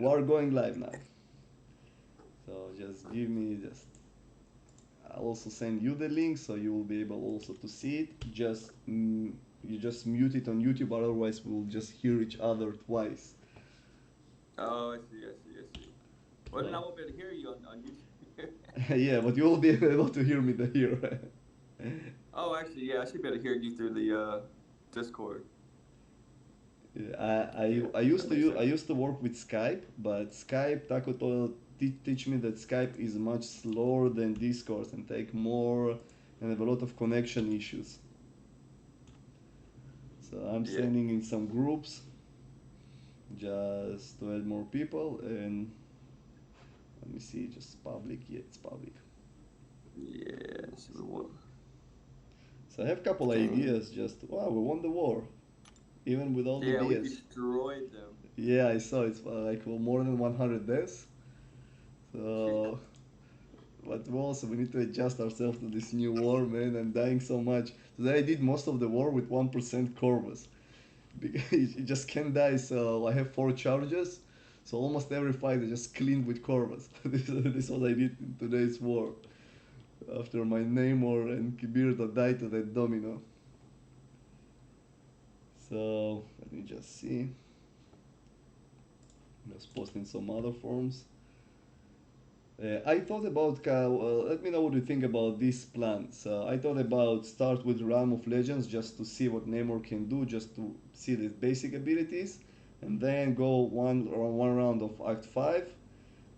are going live now. So just give me just. I'll also send you the link so you will be able also to see it. Just you just mute it on YouTube, otherwise we'll just hear each other twice. Oh, I see, I see, I see. Well, then I won't be able to hear you on YouTube. Yeah, but you will be able to hear me here. Oh, actually, yeah, I should be able to hear you through the Discord. Yeah, Yeah, that makes I sense. used to work with Skype, but Skype Taco teach me that Skype is much slower than Discord and take more and have a lot of connection issues. So I'm Yeah. sending in some groups just to add more people, and let me see, just public. Yeah, it's public. Yeah. So we want. So I have a couple Dang. ideas. Just wow, we won the war, even with all the Yeah, we BS. destroyed them. Yeah, I saw it's like well, more than 100 deaths. Yeah. So, but also we need to adjust ourselves to this new war, man. I'm dying so much. Today I did most of the war with 1% Corvus. Because you just can't die, so I have 4 charges. So almost every fight I just cleaned with Corvus. This is what I did in today's war. After my Namor and Kibirta died to that domino. So let me just see. Just posting some other forms. I thought about, let me know what you think about this plan. So I thought about start with Realm of Legends just to see what Namor can do, just to see the basic abilities, and then go one round of Act 5,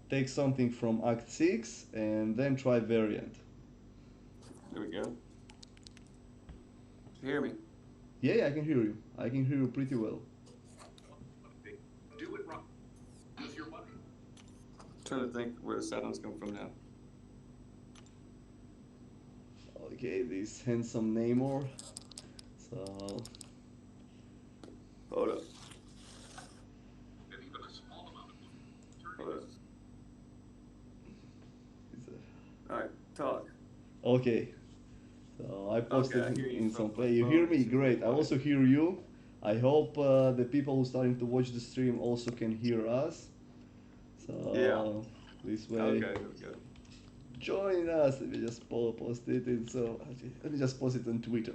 take something from Act 6, and then try Variant. There we go. You hear me? Yeah, I can hear you. I can hear you pretty well. Trying to think where the sounds come from now. Okay, this handsome Namor. So, Hold up. Hold up. All right, talk. okay, so I Okay, posted I hear you in some from my play. You hear phone. me? This is a little Great. I funny. also hear you. I hope the people who starting to watch the stream also can hear us. Yeah. So this way, Okay, here we go. join us. Let me just post it. In, so let me just post it on Twitter.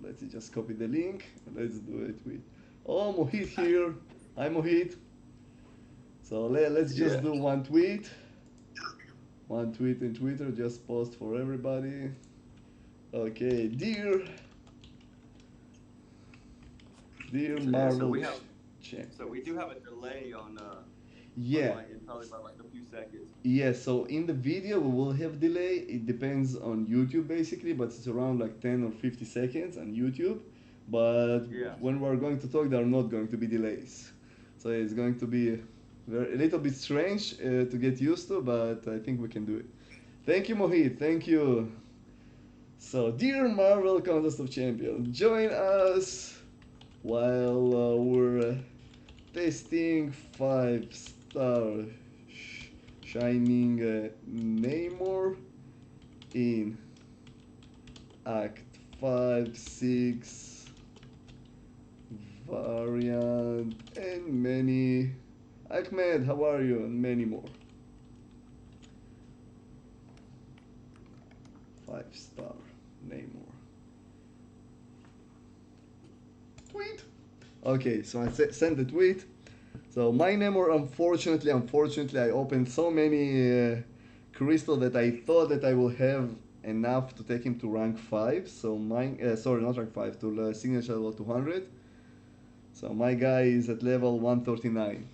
Let's just copy the link. Let's do it with. Oh, Mohit here. Hi, Mohit. So let's just Yeah. do one tweet. One tweet in Twitter. Just post for everybody. Okay, dear Yeah. So Marvel we have. champ. So we do have a delay on Yeah, my end, probably by like a few seconds. yeah. So in the video we will have delay. It depends on YouTube basically, but it's around like 10 or 50 seconds on YouTube. But Yeah. when we're going to talk, there are not going to be delays. So it's going to be a little bit strange to get used to, but I think we can do it. Thank you, Mohit. Thank you. So, dear Marvel Contest of Champions, join us while we're testing 5-star Shining Namor in Act 5, 6, Variant, and many. Ahmed, how are you? And many more. 5-star Namor. Tweet. Okay, so I sent the tweet. So my Namor, unfortunately, I opened so many crystal that I thought that I will have enough to take him to rank 5. So mine, sorry, not rank 5, to signature level 200. So my guy is at level 139.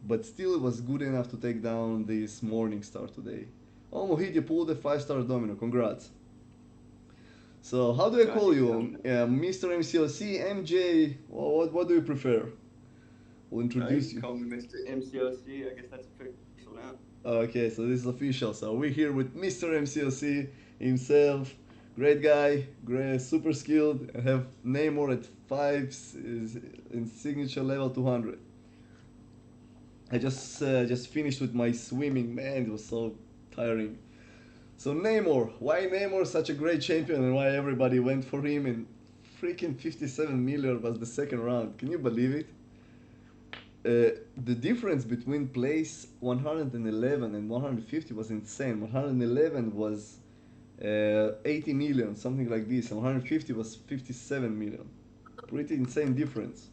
But still, it was good enough to take down this Morning Star today. Oh, Mohit, you pulled a 5-star domino. Congrats. So how do I I call need you? Mr. MCLC, MJ? What do you prefer? We'll you introduce can you. call me Mr. MCOC. I guess that's official now. Okay, so this is official. So we're here with Mr. MCLC himself. Great guy, great, super skilled, and have Namor at 5 in signature level 200. I just finished with my swimming. Man, it was so tiring. So Namor, why Namor such a great champion and why everybody went for him and freaking 57 million was the second round. Can you believe it? the difference between place 111 and 150 was insane. 111 was 80 million, something like this, and 150 was 57 million. Pretty insane difference.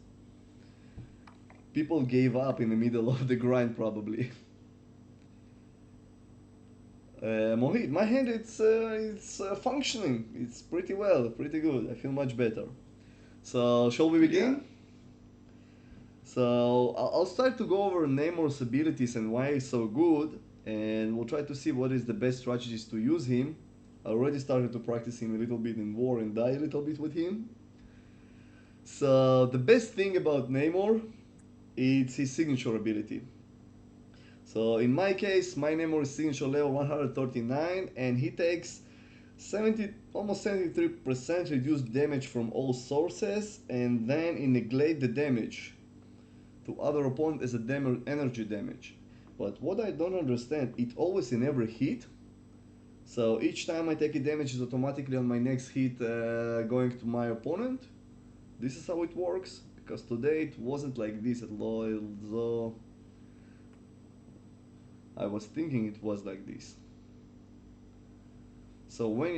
People gave up in the middle of the grind, probably. Mohit, my hand it's functioning. It's pretty well, pretty good. I feel much better. So shall we Yeah. begin? So I'll start to go over Namor's abilities and why he's so good, and we'll try to see what is the best strategies to use him. I already started to practice him a little bit in war and die a little bit with him. So the best thing about Namor, it's his signature ability. So in my case, my Namor is signature level 139, and he takes 70, almost 73% reduced damage from all sources, and then he negate the damage to other opponent as a energy damage. But what I don't understand, it always in every hit. So each time I take a damage is automatically on my next hit going to my opponent. This is how it works, because today it wasn't like this at all, although I was thinking it was like this. So when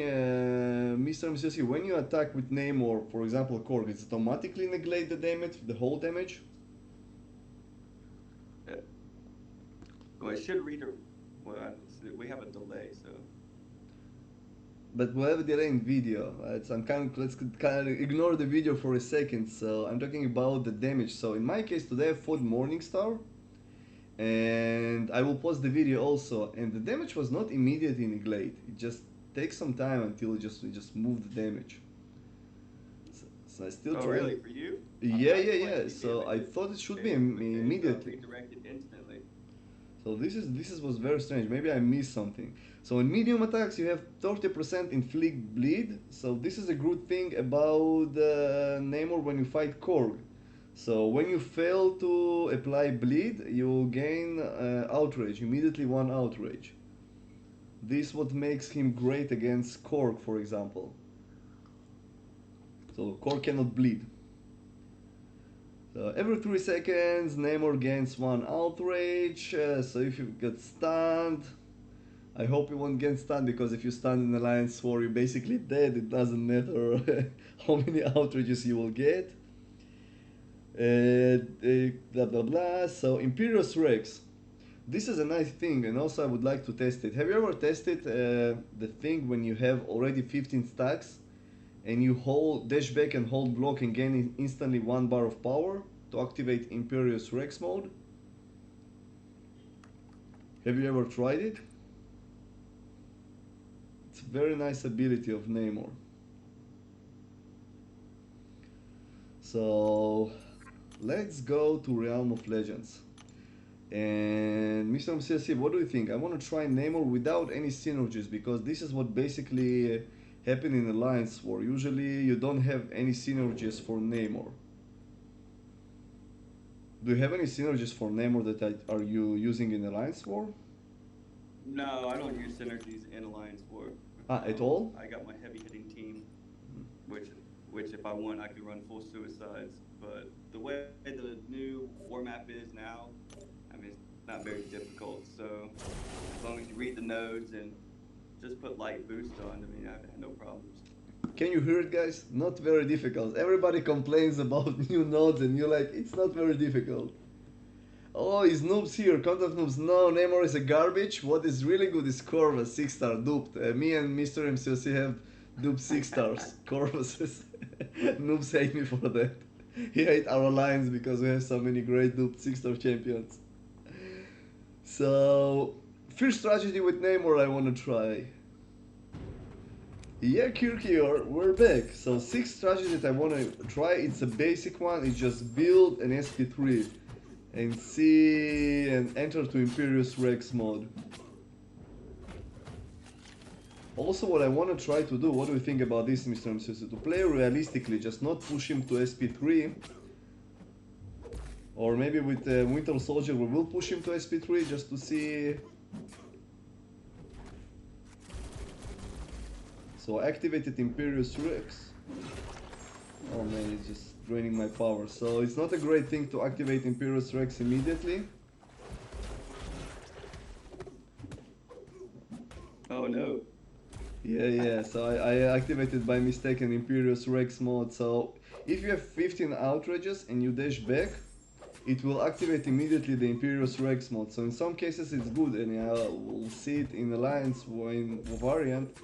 Mr. Misiasi, when you attack with Namor, for example, Korg, it's automatically negate the damage, the whole damage. Yeah. Well, it should read. Well, we have a delay, so. But we have a delay in video. Let's kind of ignore the video for a second. So I'm talking about the damage. So in my case today I fought Morningstar, and I will pause the video also. And the damage was not immediately negate. It just takes some time until we just move the damage. So I still Oh, try. really? For you? Yeah, I yeah, feel like yeah. the So I damages thought it should be failed, but then immediately. redirected instantly. So this is was very strange. Maybe I missed something. So in medium attacks you have 30% inflict bleed. So this is a good thing about Namor when you fight Korg. So when you fail to apply bleed, you gain outrage, immediately one outrage. This what makes him great against Korg, for example. So Korg cannot bleed. So every 3 seconds, Namor gains one outrage. So if you get stunned, I hope you won't get stunned, because if you stand in Alliance War, you're basically dead. It doesn't matter how many outrages you will get. Blah blah blah. So Imperious Rex. This is a nice thing, and also I would like to test it. Have you ever tested the thing when you have already 15 stacks and you hold dash back and hold block and gain instantly 1 bar of power to activate Imperious Rex mode? Have you ever tried it? It's a very nice ability of Namor. So let's go to Realm of Legends. And Mr. MCSC, what do you think? I want to try Namor without any synergies, because this is what basically happened in Alliance War. Usually you don't have any synergies for Namor. Do you have any synergies for Namor that are you using in Alliance War? No, I don't use synergies in Alliance War. At all? I got my heavy hitting team, which if I want, I can run full suicides. But the way the new war map is now, I mean, it's not very difficult. So as long as you read the nodes and just put light boost on, I mean, I've had no problems. Can you hear it, guys? Not very difficult. Everybody complains about new nodes, and you're like, it's not very difficult. Oh, is noobs here? Contact noobs. No, Namor is a garbage. What is really good is Corvus, 6-star, duped. Me and Mr. MCOC have duped 6 stars. Corvus is... Noobs hate me for that. He hate our alliance because we have so many great duped 6-star champions. So, first strategy with Namor I want to try. Yeah, Kirky, we're back. So, 6 strategy that I want to try. It's a basic one. It's just build an SP3 and see and enter to Imperious Rex mode. Also, what I want to try to do, what do you think about this, Mr. MCC? To play realistically, just not push him to SP3. Or maybe with Winter Soldier we will push him to SP3 just to see. So I activated Imperious Rex. Oh man, it's just draining my power. So it's not a great thing to activate Imperious Rex immediately. Oh no. Yeah, so I activated by mistake an Imperious Rex mode. So if you have 15 outrages and you dash back, it will activate immediately the Imperious Rex mode. So in some cases it's good, and we'll see it in Alliance or in variant,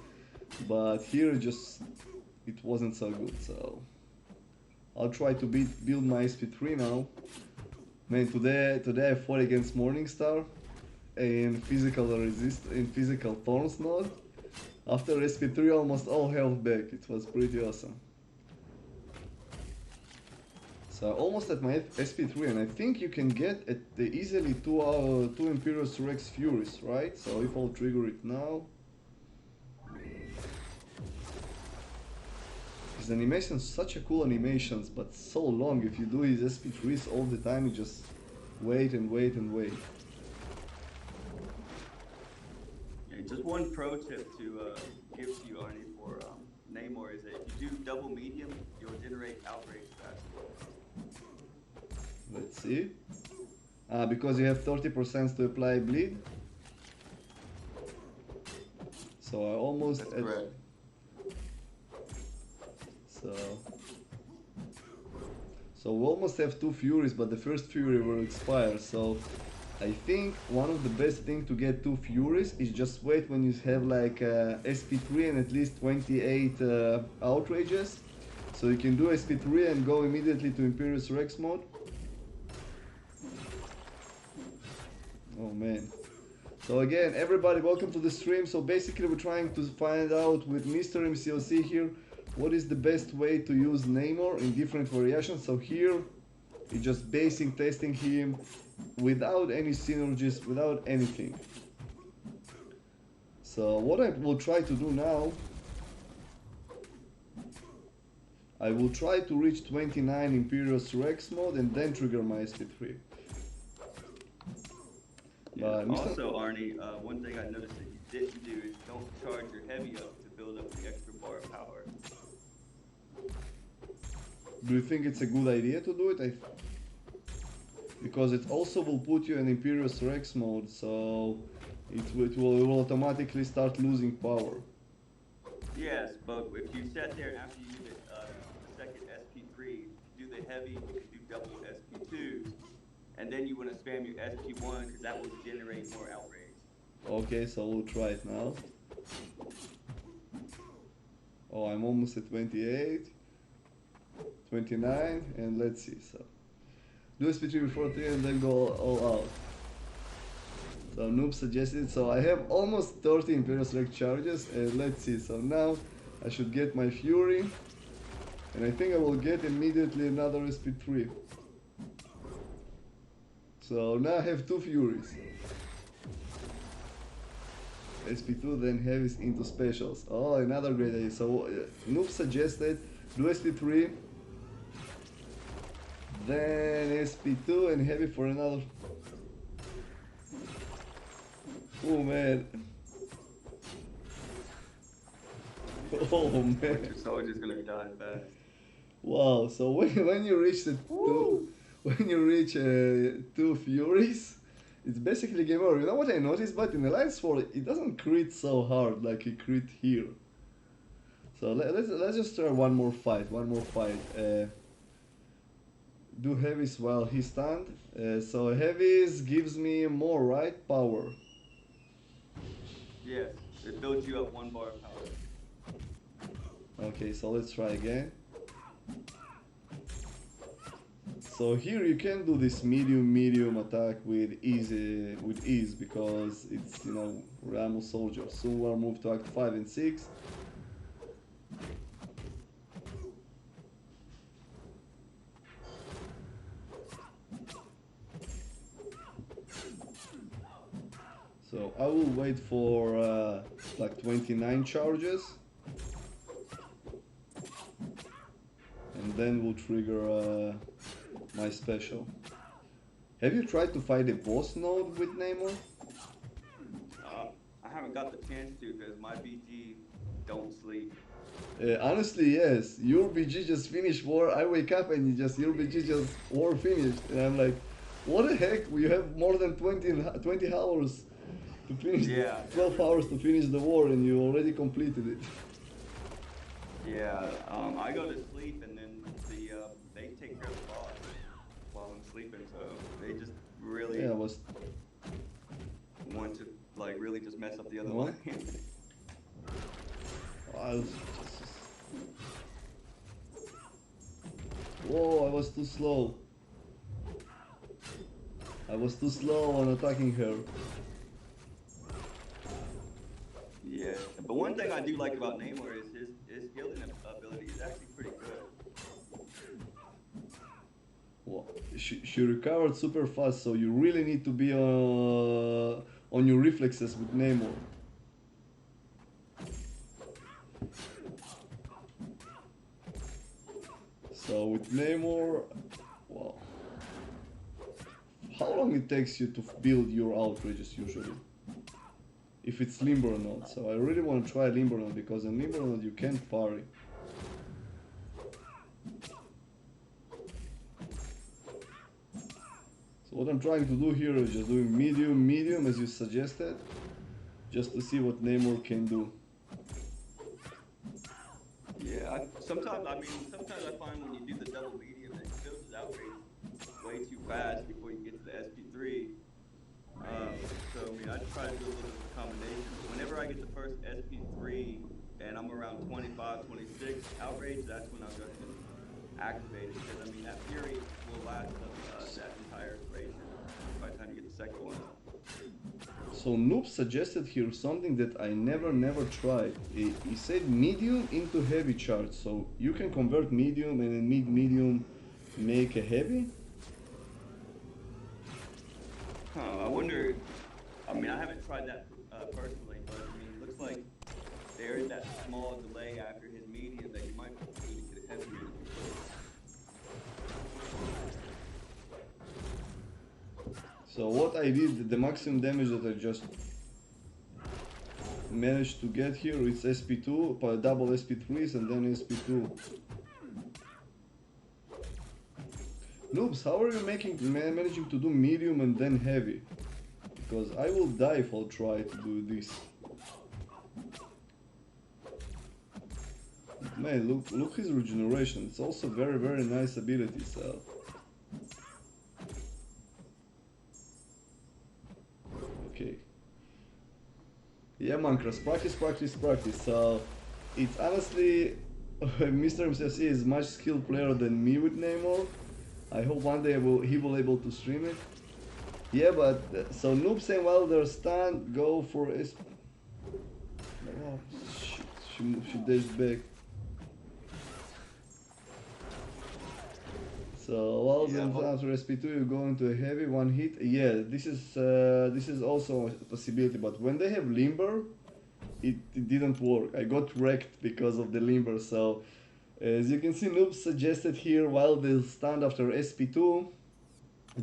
but here it wasn't so good. So I'll try to build my SP3 now. Man, today I fought against Morningstar in physical Thorns mode. After SP3, almost all health back. It was pretty awesome. So almost at my SP3, and I think you can get at the easily two Imperious Rex Furies, right? So if I'll trigger it now, his animations such a cool animations, but so long. If you do his SP3s all the time, you just wait and wait and wait. Yeah, just one pro tip to give to you, Arnie, for Namor is that if you do double medium, you'll generate outrage faster. Let's see. Because you have 30% to apply bleed. So I almost That's correct. So we almost have two Furies, but the first Fury will expire. So I think one of the best thing to get two Furies is just wait when you have like SP3 and at least 28 outrages. So you can do SP3 and go immediately to Imperious Rex mode. Oh man. So again, everybody, welcome to the stream. So basically we're trying to find out with Mr. MCOC here what is the best way to use Namor in different variations. So here it's just basic testing him without any synergies, without anything. So what I will try to do now, I will try to reach 29 Imperious Rex mode and then trigger my SP3. Yeah. Also, Arnie, one thing I noticed that you didn't do is don't charge your heavy up to build up the extra bar of power. Do you think it's a good idea to do it? Because it also will put you in Imperious Rex mode, so it will automatically start losing power. Yes, but if you sat there after you hit the second SP3, do the heavy, you can do double SP2s, and then you want to spam your SP1 because that will generate more outrage. Okay, so we'll try it now. Oh, I'm almost at 28, 29, and let's see. So do SP3 before 3 and then go all out. So Noob suggested, so I have almost 30 Imperious Rex charges, and let's see. So now I should get my Fury, and I think I will get immediately another SP3. So now I have two Furies. SP2 then heavies into specials. Oh, another great idea. So Noob suggested do SP3, then SP2 and heavy for another. Oh man. Oh man. Your soldier's gonna die fast. Wow. So when you reach two Furies, it's basically game over. You know what I noticed? But in Alliance 4, it doesn't crit so hard like it crit here. So let's just try one more fight. Do heavies while he stunned. So heavies gives me more, right? Power. Yes, it builds you up one bar of power. Okay, so let's try again. So here you can do this medium attack with ease because it's, you know, Ramos soldier. So we'll move to Act 5 and 6. So I will wait for like 29 charges, and then we'll trigger my special. Have you tried to fight a boss node with Namor? I haven't got the chance to because my BG don't sleep. Honestly, yes. Your BG just finished war. I wake up and your BG just war finished, and I'm like, what the heck? We have more than 20 hours to finish, Yeah, 12 hours to definitely. finish the war, and you already completed it. Yeah, I go to sleep and then they take care of the boss while I'm sleeping. So they just Yeah, really I was want to like really just mess up the other what? line. I was whoa! I was too slow. I was too slow on attacking her. Yeah, but one thing I do like about Namor is his healing ability is actually pretty good. Well, she recovered super fast, so you really need to be on your reflexes with Namor. So with Namor, wow, how long it takes you to build your outrages usually? If it's limber or not. So I really want to try limber or not because in limber or not you can't parry. So what I'm trying to do here is just doing medium, medium as you suggested, just to see what Namor can do. Yeah, sometimes I find when you do the double medium that he builds his outrage way too fast before you get to the SP3. So I mean, I try to do a little bit of a combination, but whenever I get the first SP3 and I'm around 25, 26 outrage, that's when I'll go ahead and activate it because I mean that fury will last that entire duration by the time you get the second one. So Noob suggested here something that I never tried. He said medium into heavy charge. So you can convert medium and then medium make a heavy. Huh? I wonder. I mean, I haven't tried that personally, but I mean, it looks like there is that small delay after his medium that you might need to get a heavy in. So what I did, the maximum damage that I just managed to get here is SP2, double SP3s and then SP2. Noobs, how are you managing to do medium and then heavy? Because I will die if I'll try to do this. Man, look his regeneration. It's also very nice ability. So okay. Yeah, Mancras, practice. So it's honestly, Mr. MCC is much skilled player than me with Namor. I hope one day he will able to stream it. Yeah, but so Noob saying while they're stunned, go for oh, shit, she dashed back. So while Yeah, then after SP2 you go into a heavy one hit. Yeah, this is also a possibility. But when they have limber, it didn't work. I got wrecked because of the limber. So as you can see, Noob suggested here while they stand after SP2,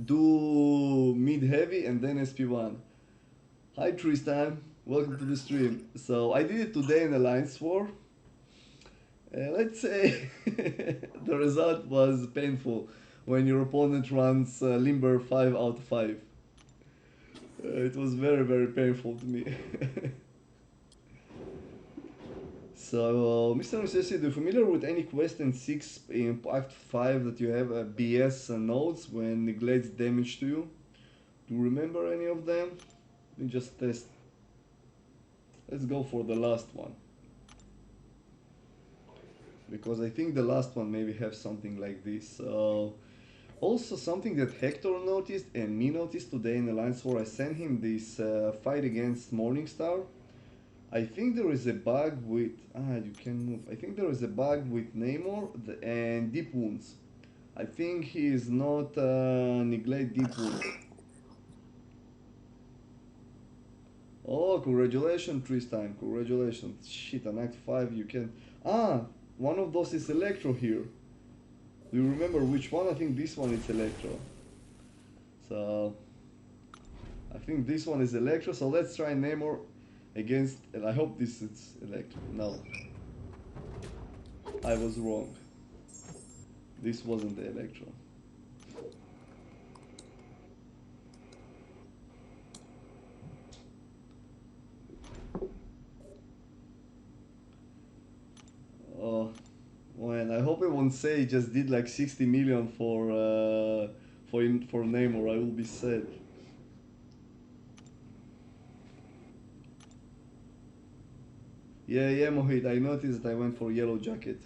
do mid heavy and then SP1. Hi Tristan, welcome to the stream. So I did it today in Alliance War. Let's say the result was painful when your opponent runs limber 5 out of 5. It was very painful to me. So, Mr. Necessity, are you familiar with any quest in 6 in Act 5 that you have BS nodes when neglects damage to you? Do you remember any of them? Let me just test. Let's go for the last one. Because I think the last one maybe have something like this. Also, something that Hector noticed and me noticed today in Alliance War, I sent him this fight against Morningstar. I think there is a bug with you can move. I think there is a bug with Namor and Deep Wounds. I think he is not neglect Deep Wounds. Oh, congratulations, Tristan! Congratulations! Shit, on Act 5 you can. One of those is Electro here. Do you remember which one? I think this one is Electro. So I think this one is Electro. So let's try Namor against. And I hope this is Electro. No. I was wrong. This wasn't the Electro. Oh, man, I hope it won't say he just did like 60 million for Namor. I will be sad. Yeah, Mohit, I noticed I went for Yellow Jacket.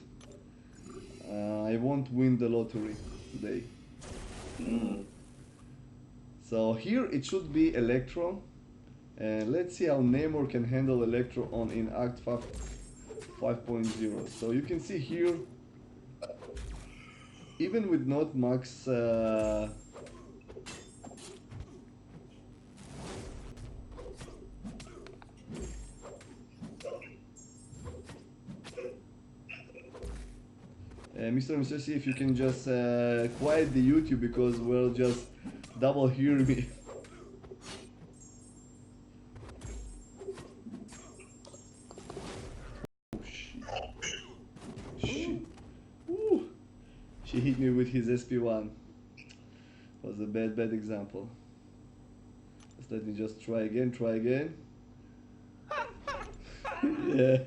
I won't win the lottery today. So here it should be Electro. And let's see how Namor can handle Electro on in Act 5.0. So you can see here, even with not max Mr. C, if you can just quiet the YouTube because we'll just double hear me. Oh shit. Shit. Ooh. She hit me with his SP1. Was a bad example. Let me just try again. Yeah.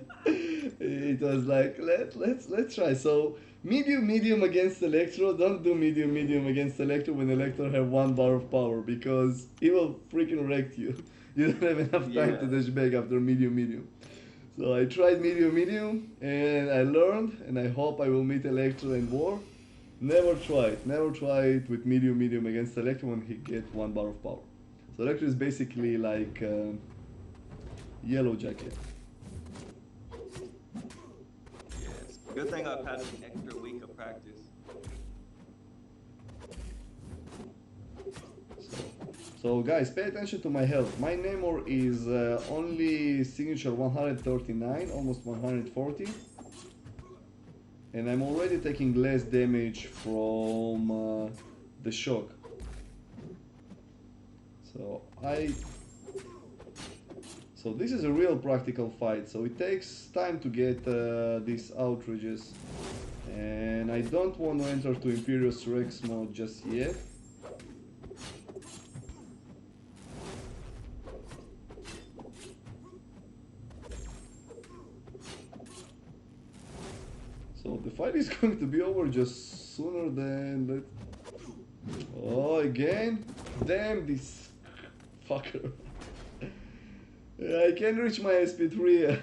It was like let's try. So medium against Electro. Don't do medium against Electro when Electro have 1 bar of power because he will freaking wreck you. You don't have enough time to dash back after medium. So I tried medium and I learned and I hope I will meet Electro in war. Never try it with medium against Electro when he get 1 bar of power. So Electro is basically like Yellow Jacket. Yes. Good thing I've had an extra week of practice. So guys, pay attention to my health. My Namor is only signature 139, almost 140. And I'm already taking less damage from the shock. So this is a real practical fight. So it takes time to get these outrages. And I don't want to enter to Imperious Rex mode just yet. So the fight is going to be over just sooner than that. Oh, again? Damn this fucker. I can't reach my SP3.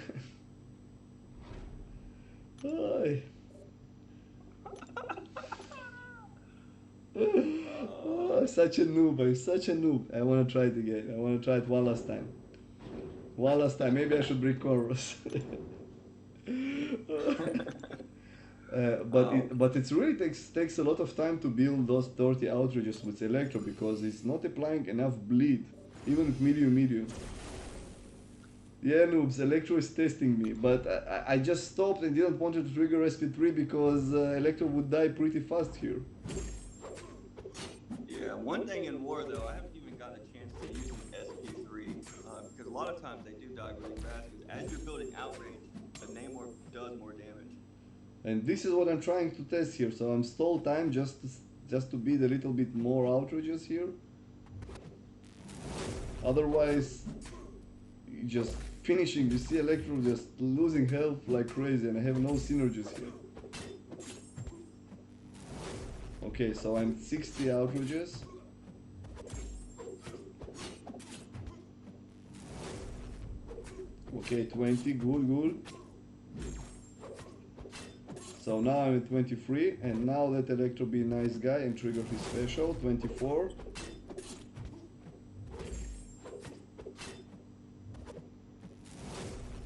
Oh, such a noob. I'm such a noob. I want to try it again. I want to try it one last time. Maybe I should bring chorus. But it really takes a lot of time to build those 30 outrages with Electro because it's not applying enough bleed, even with medium. Yeah, noobs, Electro is testing me, but I just stopped and didn't want to trigger SP3 because Electro would die pretty fast here. Yeah, one thing in war though, I haven't even gotten a chance to use SP3 because a lot of times they do die really fast. Because as you're building outrage, the Namor does more damage. And this is what I'm trying to test here. So I'm stall time just to beat a little bit more outrages here. Otherwise, just finishing. You see Electro just losing health like crazy, and I have no synergies here. Okay, so I'm 60 outrages. Okay, 20, good. So now I'm at 23, and now let Electro be a nice guy and trigger his special, 24.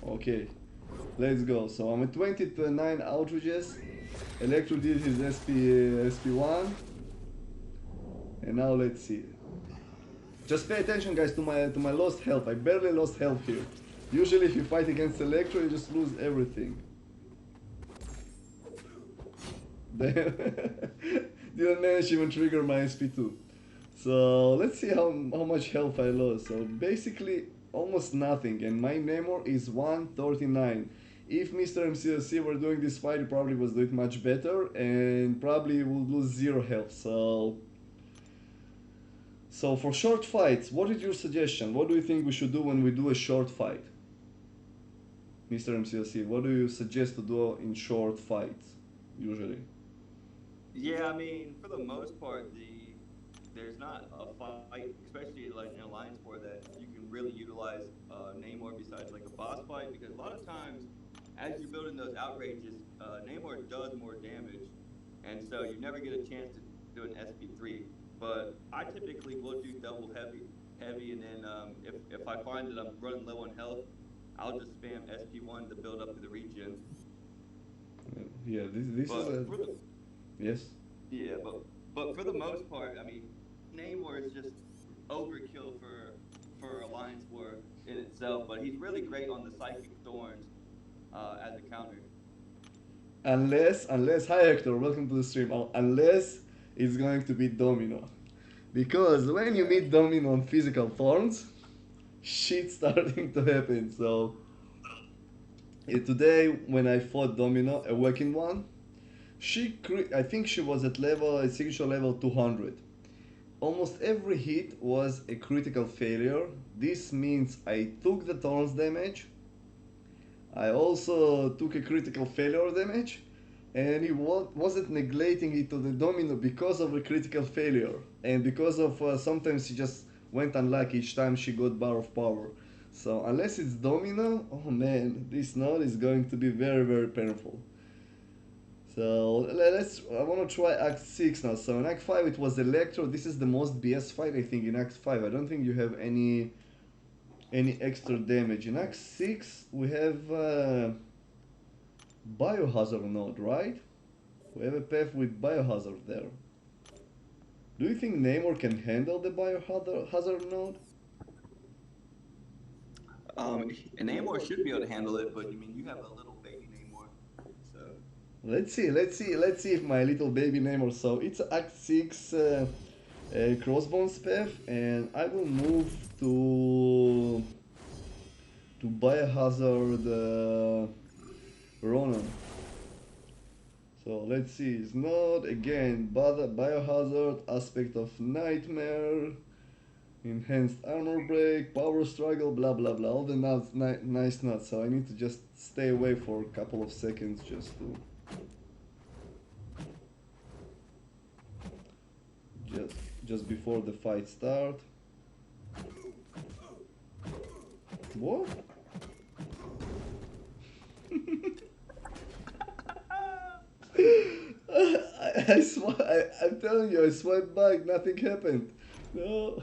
Okay, let's go. So I'm at 29 outrages. Electro did his SP1. And now let's see. Just pay attention guys to my lost health. I barely lost health here. Usually if you fight against Electro you just lose everything. Didn't manage even trigger my SP2. So let's see how much health I lost. So basically almost nothing, and my Namor is 139. If Mr. MCLC were doing this fight, he probably was doing much better and probably would lose zero health. So for short fights, what is your suggestion? What do you think we should do when we do a short fight? Mr. MCLC, what do you suggest to do in short fights usually? Yeah, I mean, for the most part, there's not a fight, especially like in Alliance War, that you can really utilize Namor besides like a boss fight, because a lot of times, as you're building those outrages, Namor does more damage, and so you never get a chance to do an SP3. But I typically will do double heavy, and then if I find that I'm running low on health, I'll just spam SP1 to build up to the regen. Yeah, this is But a for the yes. Yeah, but for the most part, I mean, Namor is just overkill for Alliance War in itself. But he's really great on the Psychic Thorns as a counter. Unless hi Hector, welcome to the stream. Unless it's going to be Domino, because when you Yeah. meet Domino on physical thorns, shit starting to happen. So today when I fought Domino, a Awakened one, I think she was at level signature level 200. Almost every hit was a critical failure. This means I took the thorns damage. I also took a critical failure damage, and he wasn't neglecting it to the domino because of a critical failure, and because of sometimes she just went unlucky each time she got bar of power. So unless it's domino, oh man, this node is going to be very very painful. So let's. I want to try Act 6 now. So in Act 5 it was Electro. This is the most BS fight I think in Act 5. I don't think you have any extra damage. In Act 6 we have Biohazard node, right? We have a path with Biohazard there. Do you think Namor can handle the Biohazard node? And Namor should be able to handle it, but I mean, you have a little baby Namor, so Let's see if my little baby Namor. So it's Act 6 Crossbones path, and I will move to Biohazard Ronan. So let's see, it's not again Biohazard, Aspect of Nightmare, Enhanced Armor Break, Power Struggle, blah blah blah, all the nuts, nice nuts. So I need to just stay away for a couple of seconds just just before the fight start. What? I'm telling you, I swiped back, nothing happened. No.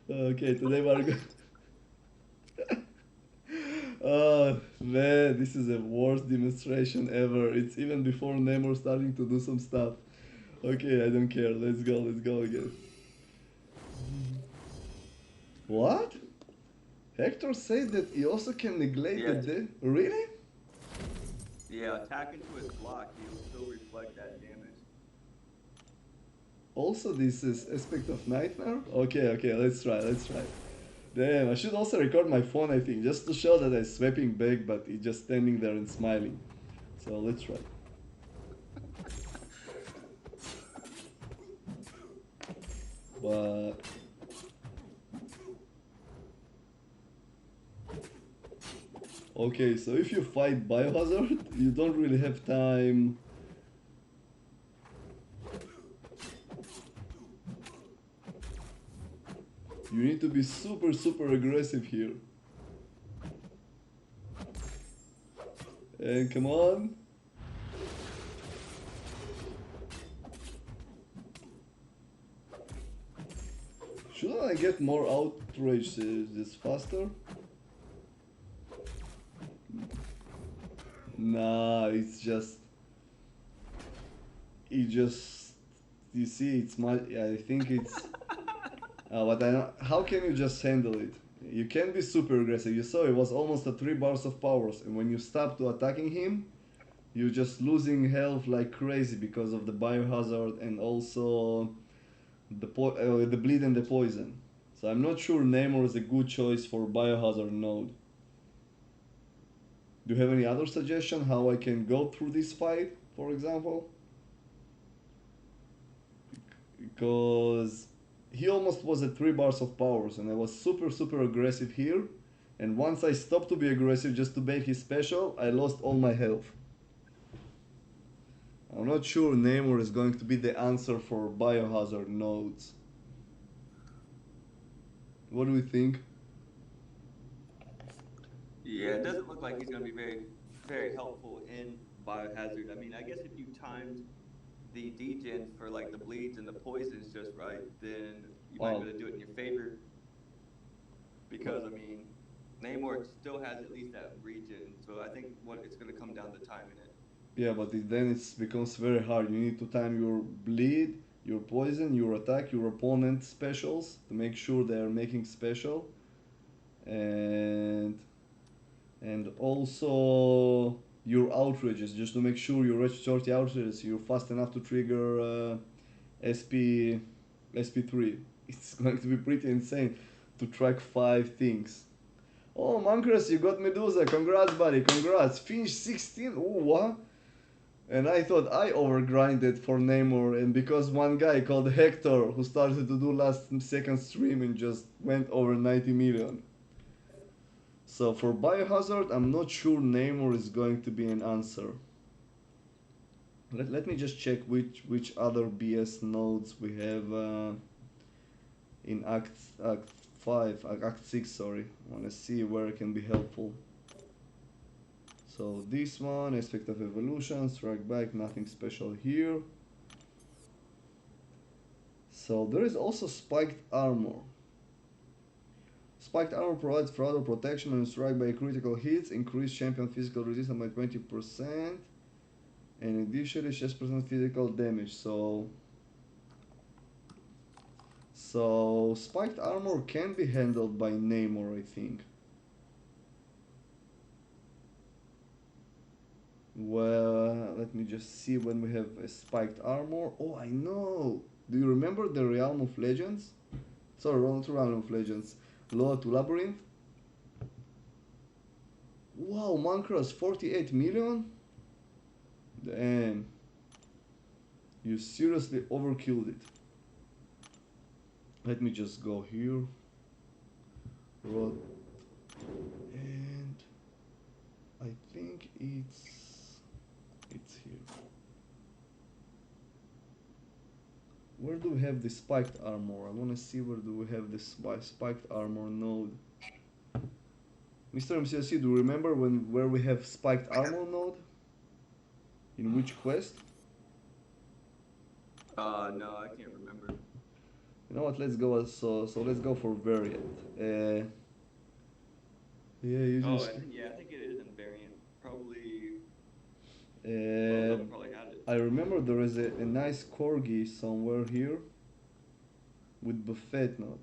Okay, today we're going. Oh man, this is the worst demonstration ever. It's even before Namor starting to do some stuff. Okay, I don't care. Let's go again. What? Hector said that he also can neglect the yeah, dead. Really? yeah. Attack into his block, he'll still reflect that damage. Also, this is aspect of nightmare. Okay, let's try. Damn, I should also record my phone, I think, just to show that I'm swiping back, but he's just standing there and smiling. So let's try. But okay, so if you fight Biohazard, you don't really have time. You need to be super aggressive here. And come on. Shouldn't I get more outrage this faster? Nah, it just, you see, it's my, I think it's, but I know, how can you just handle it? You can be super aggressive. You saw it was almost a 3 bars of powers, and when you stop to attacking him, you're just losing health like crazy because of the biohazard and also the bleed and the poison. So I'm not sure Namor is a good choice for biohazard node. Do you have any other suggestion how I can go through this fight, for example? Because he almost was at 3 bars of powers and I was super aggressive here. And once I stopped to be aggressive just to bait his special, I lost all my health. I'm not sure Namor is going to be the answer for Biohazard nodes. What do we think? Yeah, it doesn't look like he's going to be very helpful in Biohazard. I mean, I guess if you timed the degens for like the bleeds and the poisons just right, then you might be able to do it in your favor. Because I mean, Namor still has at least that regen, so I think what it's going to come down to timing it. Yeah, but then it becomes very hard. You need to time your bleed, your poison, your attack, your opponent specials to make sure they are making special, and also your outrages just to make sure you reach 30 outrages. You're fast enough to trigger SP3. It's going to be pretty insane to track 5 things. Oh, Mancras, you got Medusa. Congrats, buddy. Congrats. Finished 16. Oh, what? And I thought I overgrinded for Namor, and because one guy called Hector, who started to do last second stream and just went over 90 million. So for Biohazard, I'm not sure Namor is going to be an answer. Let me just check which other BS nodes we have in Act 5, Act 6, sorry. I want to see where it can be helpful. So this one, aspect of evolution, strike back, nothing special here. So there is also spiked armor. Spiked armor provides further protection and strike by critical hits, increase champion physical resistance by 20%, and additionally 6% physical damage. So spiked armor can be handled by Namor, I think. Well, let me just see when we have a spiked armor. Oh, I know. Do you remember the Realm of Legends? Sorry, not Realm of Legends. Loa to Labyrinth. Wow, Mancross, 48 million? Damn. You seriously overkilled it. Let me just go here. And I think it's here. Where do we have the spiked armor? I want to see where do we have this spiked armor node. Mr. MCSC, do you remember where we have spiked armor node? In which quest? No, I can't remember. You know what? Let's go. So let's go for variant. Yeah, you just. Yeah, I think it is in variant. Probably. Probably had it. I remember there is a nice corgi somewhere here with buffet node.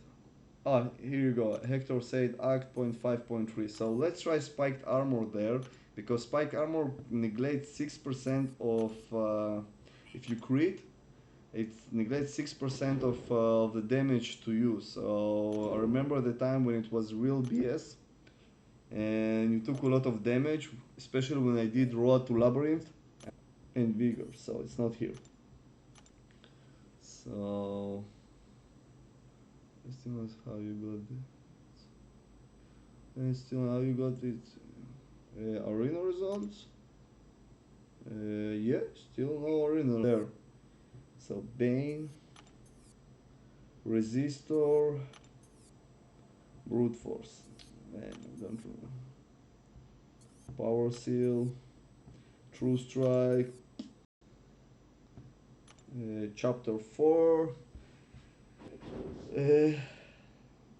Ah, here you go. Hector said Act 0.5.3. So let's try spiked armor there, because spiked armor neglects 6% of if you crit, it neglects 6% of the damage to you. So I remember the time when it was real BS and you took a lot of damage, especially when I did Road to Labyrinth and Vigor. So it's not here. So estimates how you got it. Still how you got it. Arena results. Yeah, still no arena there. So Bane, Resistor, Brute Force. Man, I don't remember. Power Seal, True Strike, Chapter 4,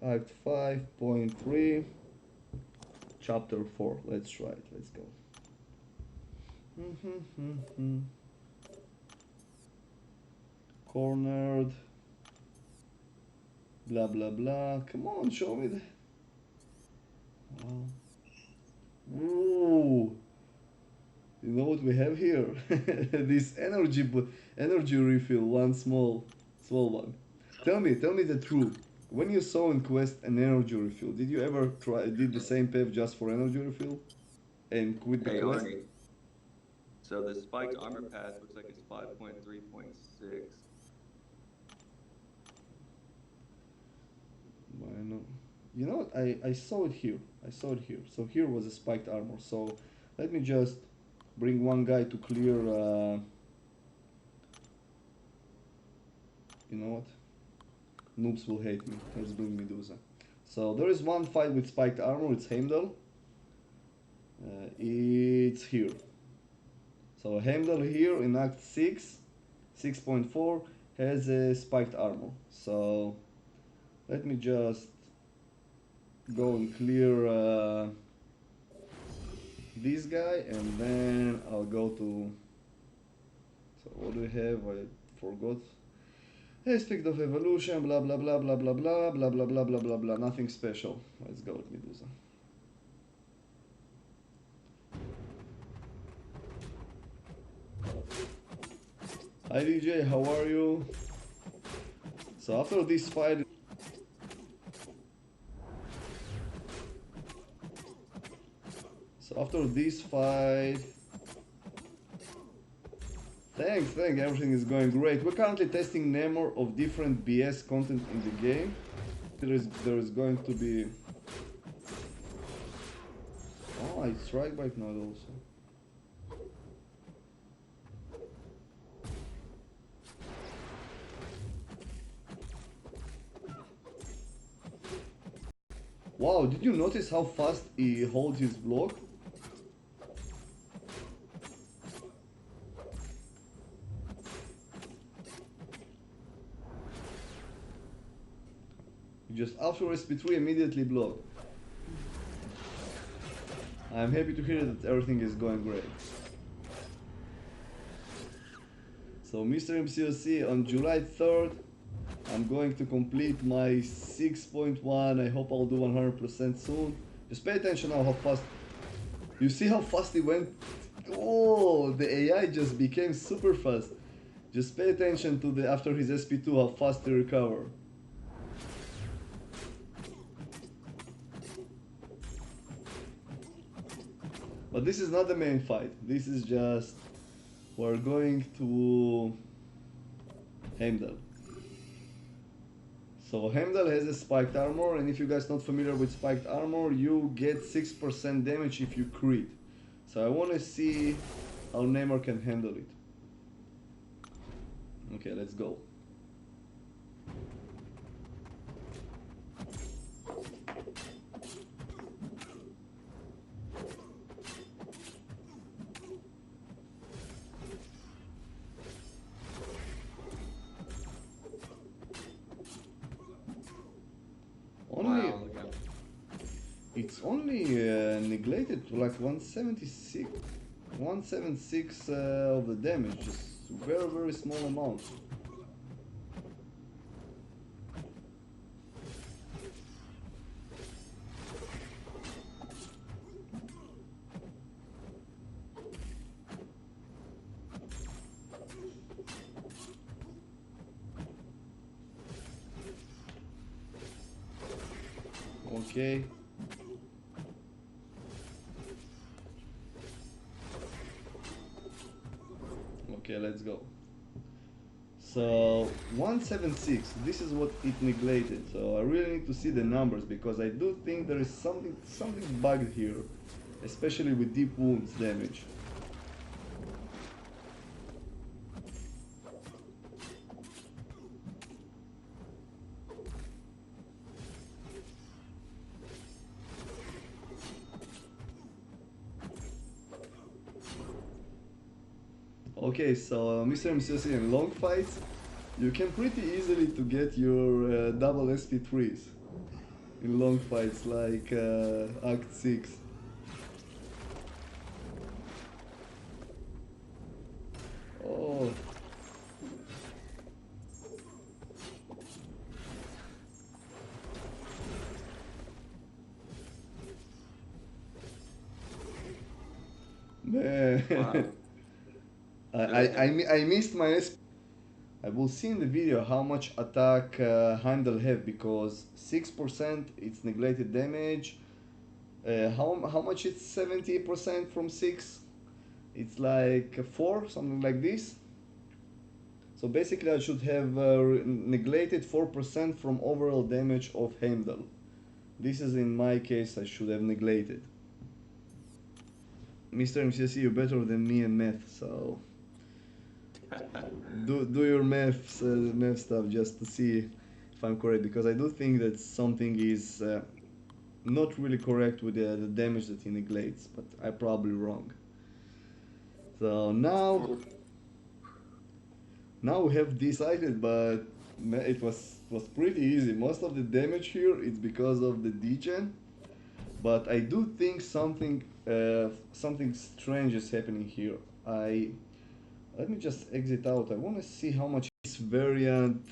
Act 5.3, Chapter 4. Let's try it. Let's go. Cornered. Blah blah blah. Come on, show me that. Wow. Ooh. You know what we have here? This energy refill, one small one. Tell me the truth. When you saw in Quest an energy refill, did you ever did the same path just for energy refill? and quit the Hey quest. Arnie, so the spiked armor pass looks like it's 5.3.6. I know. You know what? I saw it here. I saw it here. So here was a spiked armor. So let me just bring one guy to clear. You know what? Noobs will hate me. Let's bring Medusa. So there is one fight with spiked armor. It's Heimdall. It's here. So Heimdall here in Act 6, 6.4 has a spiked armor. So let me just go and clear this guy, and then I'll go to. So what do we have? I forgot. Aspect of evolution, blah blah blah blah blah blah blah blah blah blah blah blah. Nothing special. Let's go with Medusa. Hi DJ, how are you? So after this fight. So after this fight. Thanks, everything is going great. We're currently testing Namor of different BS content in the game. There is going to be. Oh, it's strike bite node also. Wow, did you notice how fast he holds his block? Just after SP3 immediately block. I'm happy to hear that everything is going great. So Mr. MCOC, on July 3rd, I'm going to complete my 6.1. I hope I'll do 100% soon. Just pay attention now how fast. You see how fast he went? Oh, the AI just became super fast. Just pay attention to the after his SP2 how fast he recovered. But this is not the main fight. This is just we're going to Heimdall. So Heimdall has a spiked armor, and if you guys not familiar with spiked armor, you get 6% damage if you crit. So I want to see how Namor can handle it. Okay, let's go. Only, Wow, look out. it's only neglected to like 176, 176 of the damage, just very small amount. Okay. Okay, let's go. So 176, this is what it neglected. So I really need to see the numbers because I do think there is something bugged here, especially with deep wounds damage. Okay, so Mr. MCC, in long fights, you can pretty easily to get your double SP3s in long fights like Act 6. Oh. Man. Wow. I missed my SP. I will see in the video how much attack Heimdall have because 6% it's neglected damage, How much is 70% from 6? It's like 4, something like this. So basically I should have neglected 4% from overall damage of Heimdall. This is in my case I should have neglected. Mr. MCSC, you're better than me in math, so do your math stuff just to see if I'm correct, because I do think that something is not really correct with the damage that he neglects, but I'm probably wrong. So now we have decided, but it was pretty easy. Most of the damage here is because of the degen, but I do think something strange is happening here. Let me just exit out. I want to see how much this variant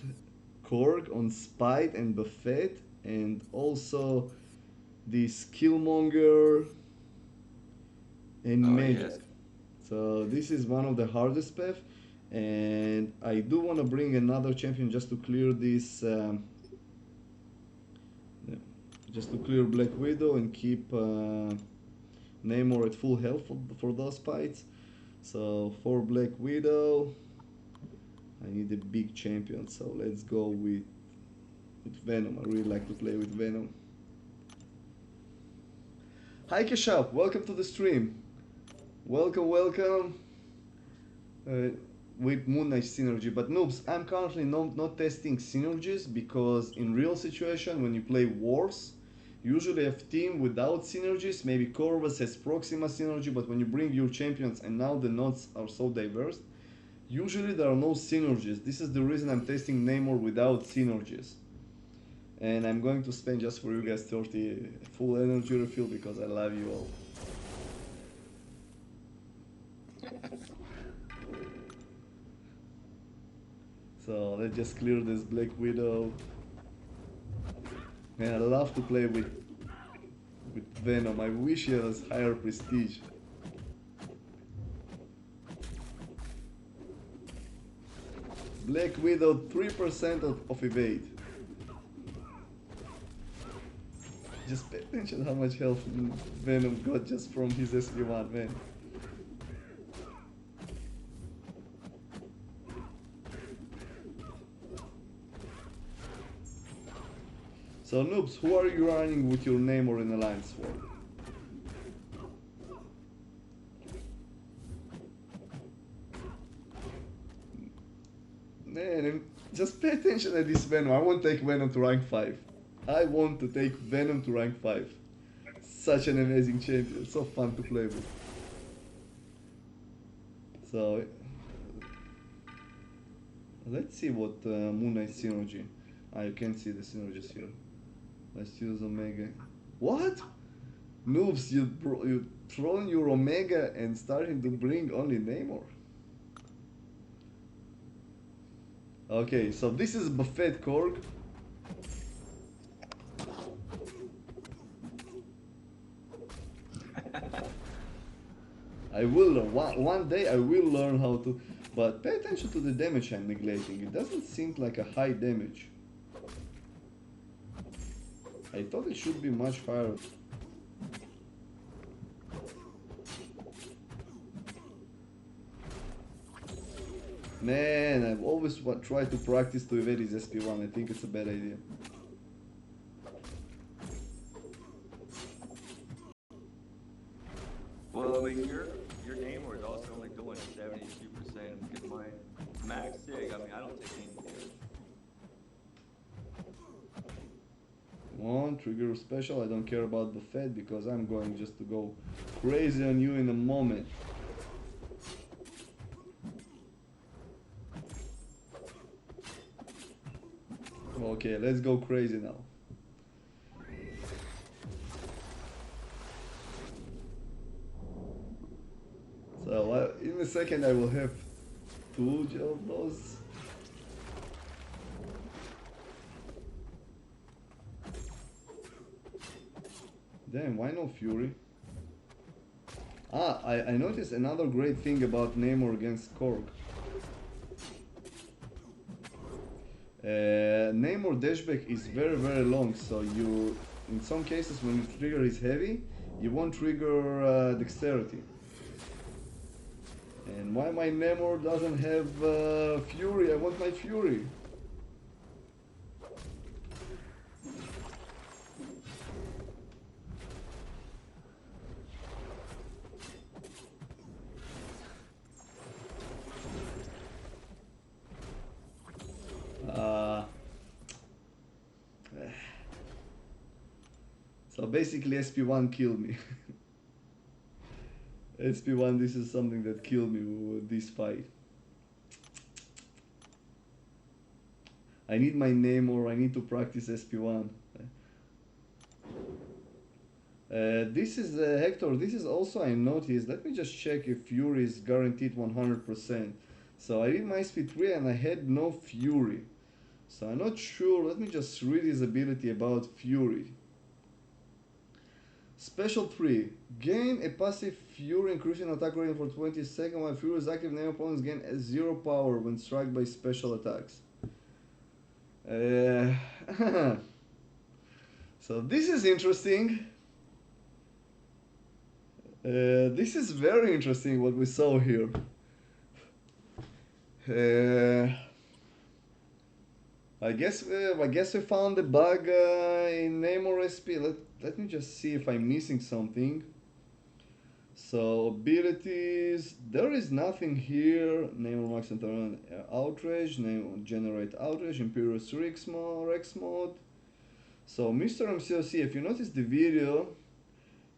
Korg on Spite and Buffet, and also this Killmonger and Magic. Yes. So this is one of the hardest path, and I do want to bring another champion just to clear this, yeah, just to clear Black Widow and keep Namor at full health for those fights. So for Black Widow, I need a big champion. So let's go with Venom. I really like to play with Venom. Hi Keshap, welcome to the stream. Welcome. With Moon Knight synergy, but noobs, I'm currently not testing synergies, because in real situation when you play wars, usually have team without synergies. Maybe Corvus has Proxima synergy, but when you bring your champions and now the nodes are so diverse, usually there are no synergies. This is the reason I'm testing Namor without synergies. And I'm going to spend just for you guys 30 full energy refill because I love you all. So let's just clear this Black Widow. Man, I love to play with Venom. I wish he has higher prestige. Black Widow 3% of evade. Just pay attention how much health Venom got just from his SP1, man. So noobs, who are you running with your Namor in Alliance for? Man, just pay attention at this Venom. I want to take Venom to rank 5. I want to take Venom to rank 5. Such an amazing champion, so fun to play with. So, let's see what Moon Knight synergy. You can't see the synergies here. Let's use Omega. What? Noobs, you thrown your Omega and starting to bring only Namor. Okay, so this is Buffet Korg. I will learn. One day I will learn how to, but pay attention to the damage I'm neglecting. It doesn't seem like a high damage. I thought it should be much higher. Man, I've always tried to practice to evade his SP1. I think it's a bad idea. Well, I mean, your Namor is also only doing 72% because my max sig, I mean, I don't take any damage. One trigger special. I don't care about the Fed because I'm going just to go crazy on you in a moment. Okay, let's go crazy now. So in a second I will have 2 of those. Damn, why no Fury? I noticed another great thing about Namor against Korg. Namor dashback is very long, so you, in some cases when you trigger his heavy, You won't trigger dexterity. And why my Namor doesn't have fury? I want my fury. So basically SP1 killed me. SP1, this is something that killed me with this fight. I need my name or I need to practice SP1. This is Hector, this is also I noticed. Let me just check if Fury is guaranteed 100%. So I did my SP3 and I had no Fury. So I'm not sure. Let me just read his ability about Fury. Special 3. Gain a passive Fury increasing attack rating for 20 seconds while Fury is active. Name opponents gain 0 power when struck by special attacks. So this is interesting. This is very interesting what we saw here. I guess we found a bug in Namor SP. Let me just see if I'm missing something. So abilities, there is nothing here. Namor Max and Thorns Outrage, Namor Generate Outrage, Imperious Rex mode. So Mr. MCOC, if you notice the video,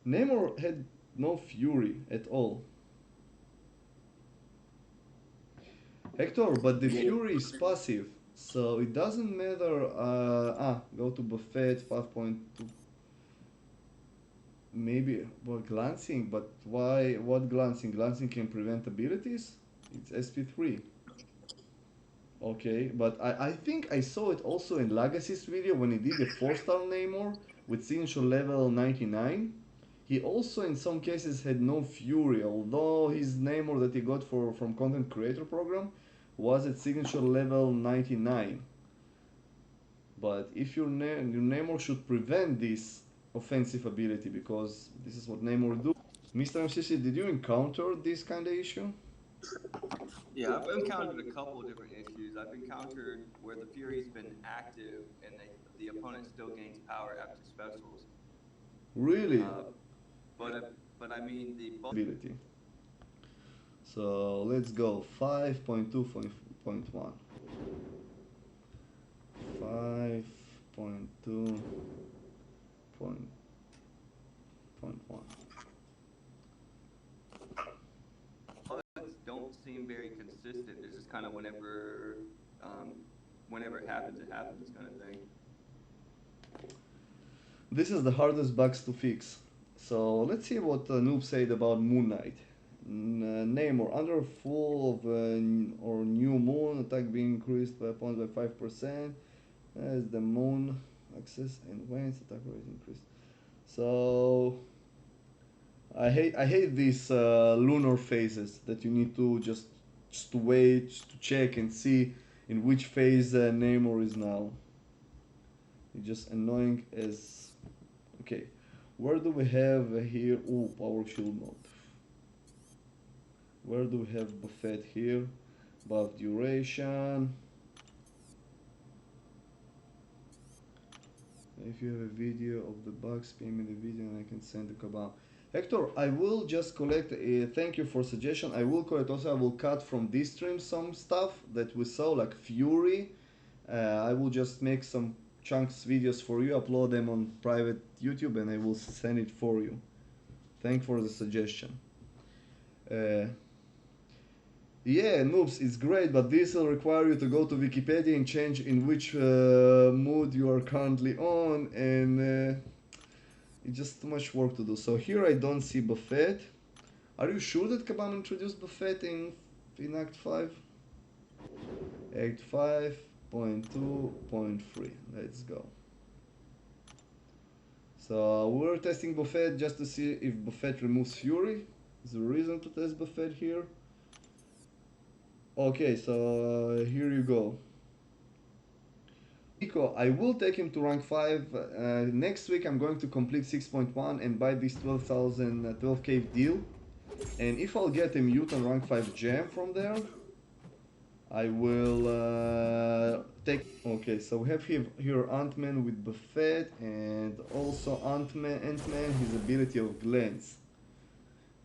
Namor had no fury at all. Hector, but the fury is passive. So it doesn't matter. Go to buffet 5.2. Maybe glancing, but why? What glancing? Glancing can prevent abilities. It's SP3. Okay, but I think I saw it also in Legacy's video when he did a 4-star Namor with signature level 99. He also in some cases had no fury, although his Namor that he got from content creator program was at signature level 99. But if your Namor should prevent this offensive ability, because this is what Namor do. Mr. MCC, did you encounter this kind of issue? Yeah, I've encountered a couple different issues. I've encountered where the Fury's been active and the opponent still gains power after specials. Really? But I mean the ability. So let's go 5.2.1. 5.2.1. don't seem very consistent. It's just kind of whenever it happens, kind of thing. This is the hardest bugs to fix. So let's see what Noob said about Moon Knight. Namor, under full of or new moon, attack being increased by opponents by 5%. As the moon axis and wanes, attack rate increased. So I hate these lunar phases that you need to just to wait to check and see in which phase Namor is now. It's just annoying as. Okay, where do we have here? Oh, power shield mode. Where do we have buffet here? Buff duration. If you have a video of the bugs, PM me the video and I can send the cabal. Hector, I will just collect, thank you for suggestion, I will collect also, I will cut from this stream some stuff that we saw, like Fury. I will just make some chunks videos for you, upload them on private YouTube and I will send it for you. Thank for the suggestion. Yeah, noobs, it's great, but this will require you to go to Wikipedia and change in which mood you are currently on, and it's just too much work to do. So here I don't see buffet. Are you sure that Kabam introduced buffet in Act 5? Act 5.2.3. Let's go. So we're testing buffet just to see if buffet removes fury. Is there a reason to test buffet here? Okay, so here you go. Nico, I will take him to rank 5. Next week I'm going to complete 6.1 and buy this 12,000 12k deal. And if I'll get a mutant rank 5 gem from there, I will take. Okay, so we have here Ant-Man with Buffet and also Ant-Man, his ability of glance.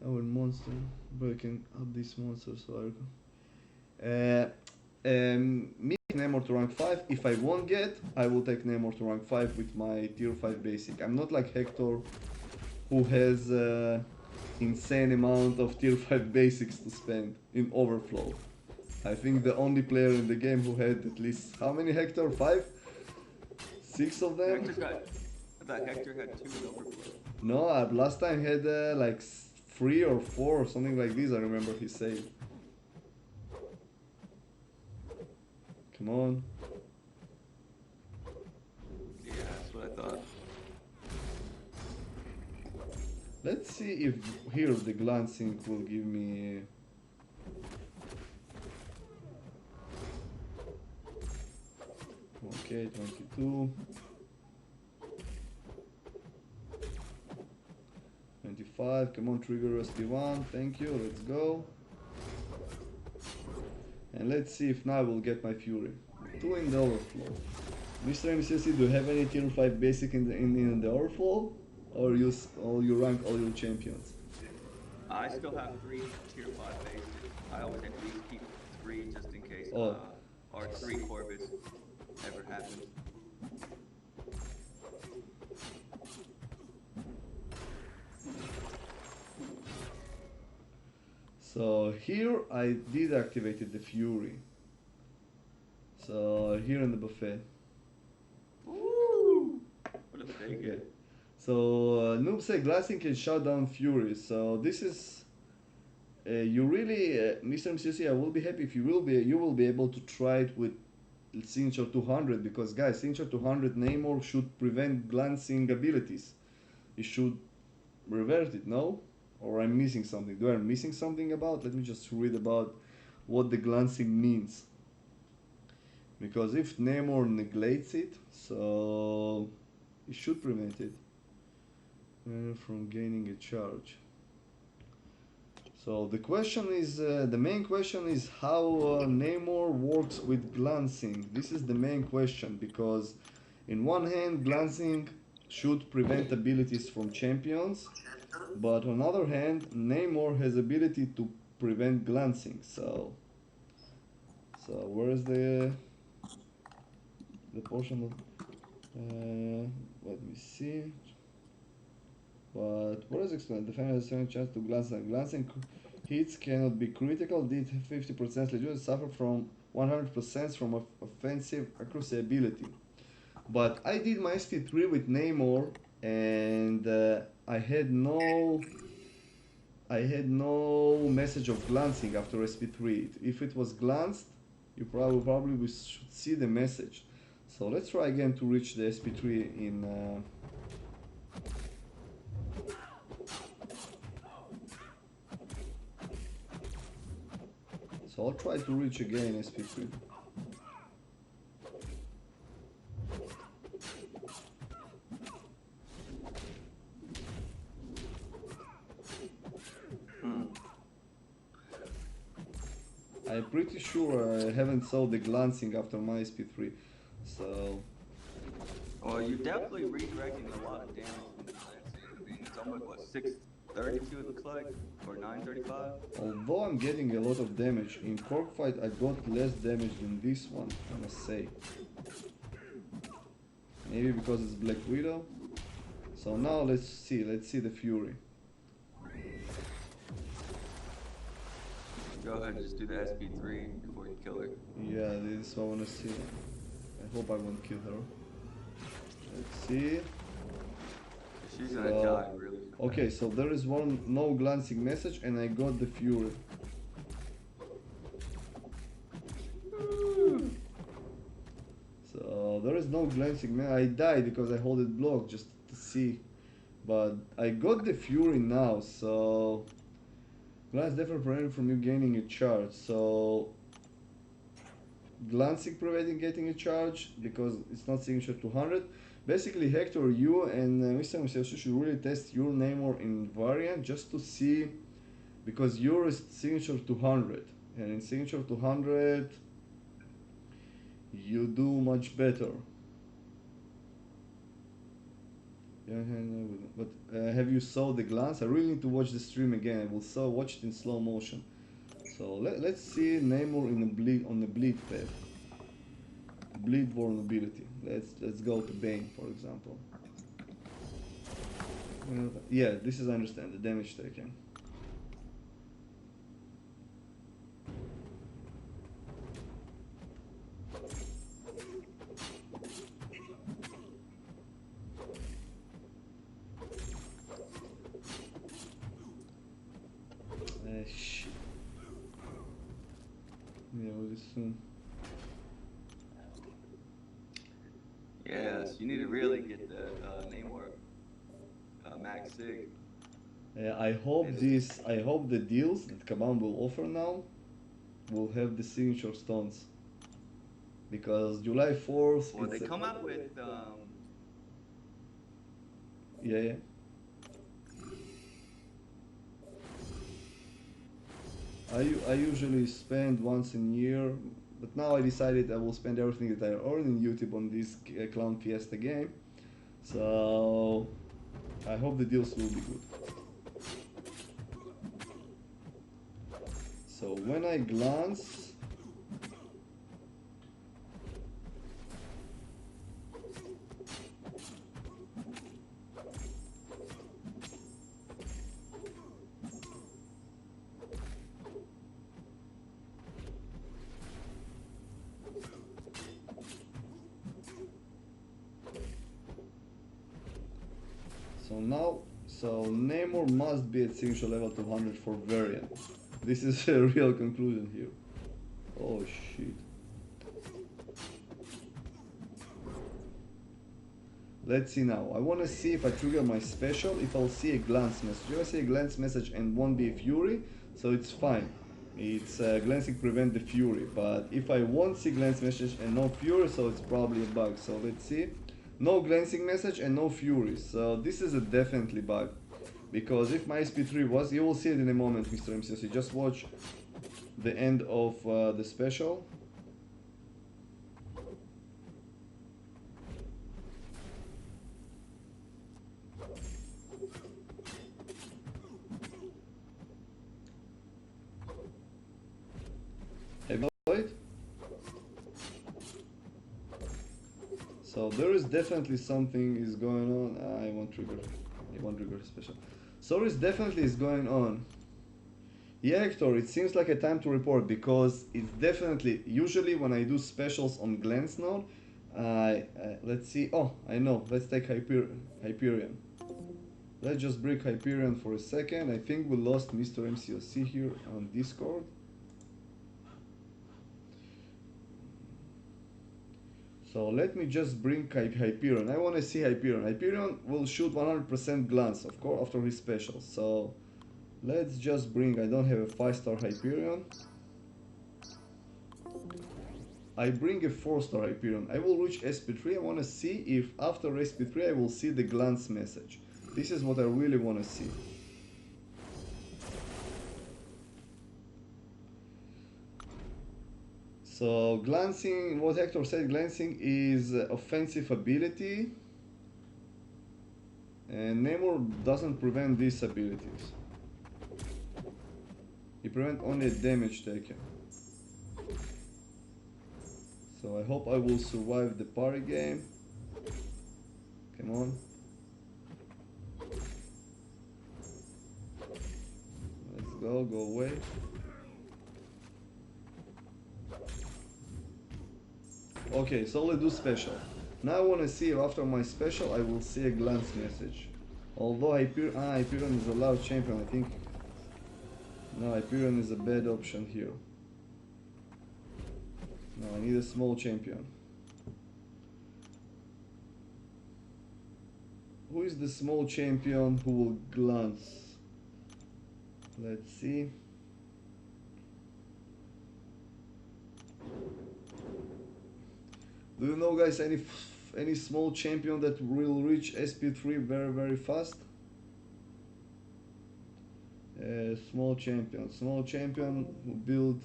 Our monster, breaking up this monster so me Namor to rank 5. If I won't get, I will take Namor to rank 5 with my tier 5 basic. I'm not like Hector, who has insane amount of tier 5 basics to spend in overflow. I think the only player in the game who had at least how many Hector? 5? 6 of them? I thought Hector had 2 in overflow. No, last time he had like 3 or 4 or something like this. I remember he said. Come on. Yeah, that's what I thought. Let's see if here the glancing will give me. Okay, 22. 25. Come on, trigger SP1. Thank you. Let's go. And let's see if now I will get my Fury. 2 in the overflow. Mr. MCC, do you have any tier 5 basic in the overflow? Or you rank all your champions? I still have 3 tier 5 bases. I always at least keep 3 just in case or 3 Corvus ever happens. So here I did activated the Fury. So here in the buffet. Ooh! What if they Okay. get? So Noob said glassing can shut down Fury. So this is you really Mr. MCC, I will be happy if you will be able to try it with Signature 200, because guys, Signature 200 Namor should prevent glancing abilities. It should revert it, no? Or I'm missing something. Do I missing something about? Let me just read about what the glancing means. Because if Namor neglects it, so it should prevent it from gaining a charge. So the question is, the main question is how Namor works with glancing. This is the main question, because in one hand, glancing should prevent abilities from champions, but on the other hand, Namor has ability to prevent glancing. So where is the portion of? Let me see. But what is explained? The fan has a chance to glance, and glancing hits cannot be critical. Did 50% legit suffer from 100% from offensive accuracy ability. But I did my SP3 with Namor, and I had no message of glancing after SP3. If it was glanced, you probably we should see the message. So let's try again to reach the SP3 in. So I'll try to reach again SP3. I'm pretty sure I haven't saw the glancing after my SP3, so. Well, you're definitely redirecting a lot of damage from the glancing. I mean, it's almost what 632 it looks like, or 935. Although I'm getting a lot of damage, in Cork Fight I got less damage than this one, I must say. Maybe because it's Black Widow. So now let's see the Fury. Go ahead and just do the SP3 before you kill her. Yeah, this is what I wanna see. I hope I won't kill her. Let's see. She's gonna die really fast. Okay, so there is one no glancing message and I got the Fury. So there is no glancing man. I died because I hold it blocked just to see. But I got the Fury now, so glance definitely prevented from you gaining a charge. So glancing preventing getting a charge because it's not signature 200. Basically, Hector, you and Mr. Musayoshi should really test your Namor in variant just to see, because yours is signature 200, and in signature 200 you do much better. Yeah, but have you saw the glance? I really need to watch the stream again. I will watch it in slow motion. So let's see Namor in the bleed on the bleed path. Bleed vulnerability. Let's go to Bane, for example. Yeah, this is, I understand, the damage taken. Shit. Yeah, this soon. Yes, you need to really get the Namor Max Sig. I hope I hope the deals that Kaban will offer now will have the signature stones. Because July 4th. Well, they come out with. Yeah, yeah. I usually spend once in a year, but now I decided I will spend everything that I earn in YouTube on this Clown Fiesta game. So I hope the deals will be good. So when I glance, so Namor must be at signature level 200 for variant. This is a real conclusion here. Oh shit. Let's see now. I want to see if I trigger my special, if I'll see a glance message. If I see a glance message and won't be a fury, so it's fine. It's glancing prevent the fury. But if I won't see glance message and no fury, so it's probably a bug. So let's see. No glancing message and no fury. So this is a definitely bug. Because if my SP3 was, you will see it in a moment, Mr. MCC. Just watch the end of the special. Have you saw it? So there is definitely something is going on. I won't trigger special. So there is definitely is going on. Yeah, Hector, it seems like a time to report because it's definitely, usually when I do specials on glance node, let's see, oh, I know, let's take Hyperion. Let's just break Hyperion for a second. I think we lost Mr. MCOC here on Discord. So let me just bring Hyperion. I want to see Hyperion. Hyperion will shoot 100% glance, of course, after his special. So let's just bring, I don't have a 5-star Hyperion. I bring a 4-star Hyperion. I will reach SP3. I want to see if after SP3 I will see the glance message. This is what I really want to see. So glancing, what Hector said, glancing is offensive ability, and Namor doesn't prevent these abilities. He prevents only damage taken. So I hope I will survive the party game. Come on. Let's go away. Okay, so let's do special. Now I want to see if after my special I will see a glance message. Although Hyperion is a loud champion, I think. No, Hyperion is a bad option here. No, I need a small champion. Who is the small champion who will glance? Let's see. Do you know, guys, any small champion that will reach SP3 very fast? Small champion who build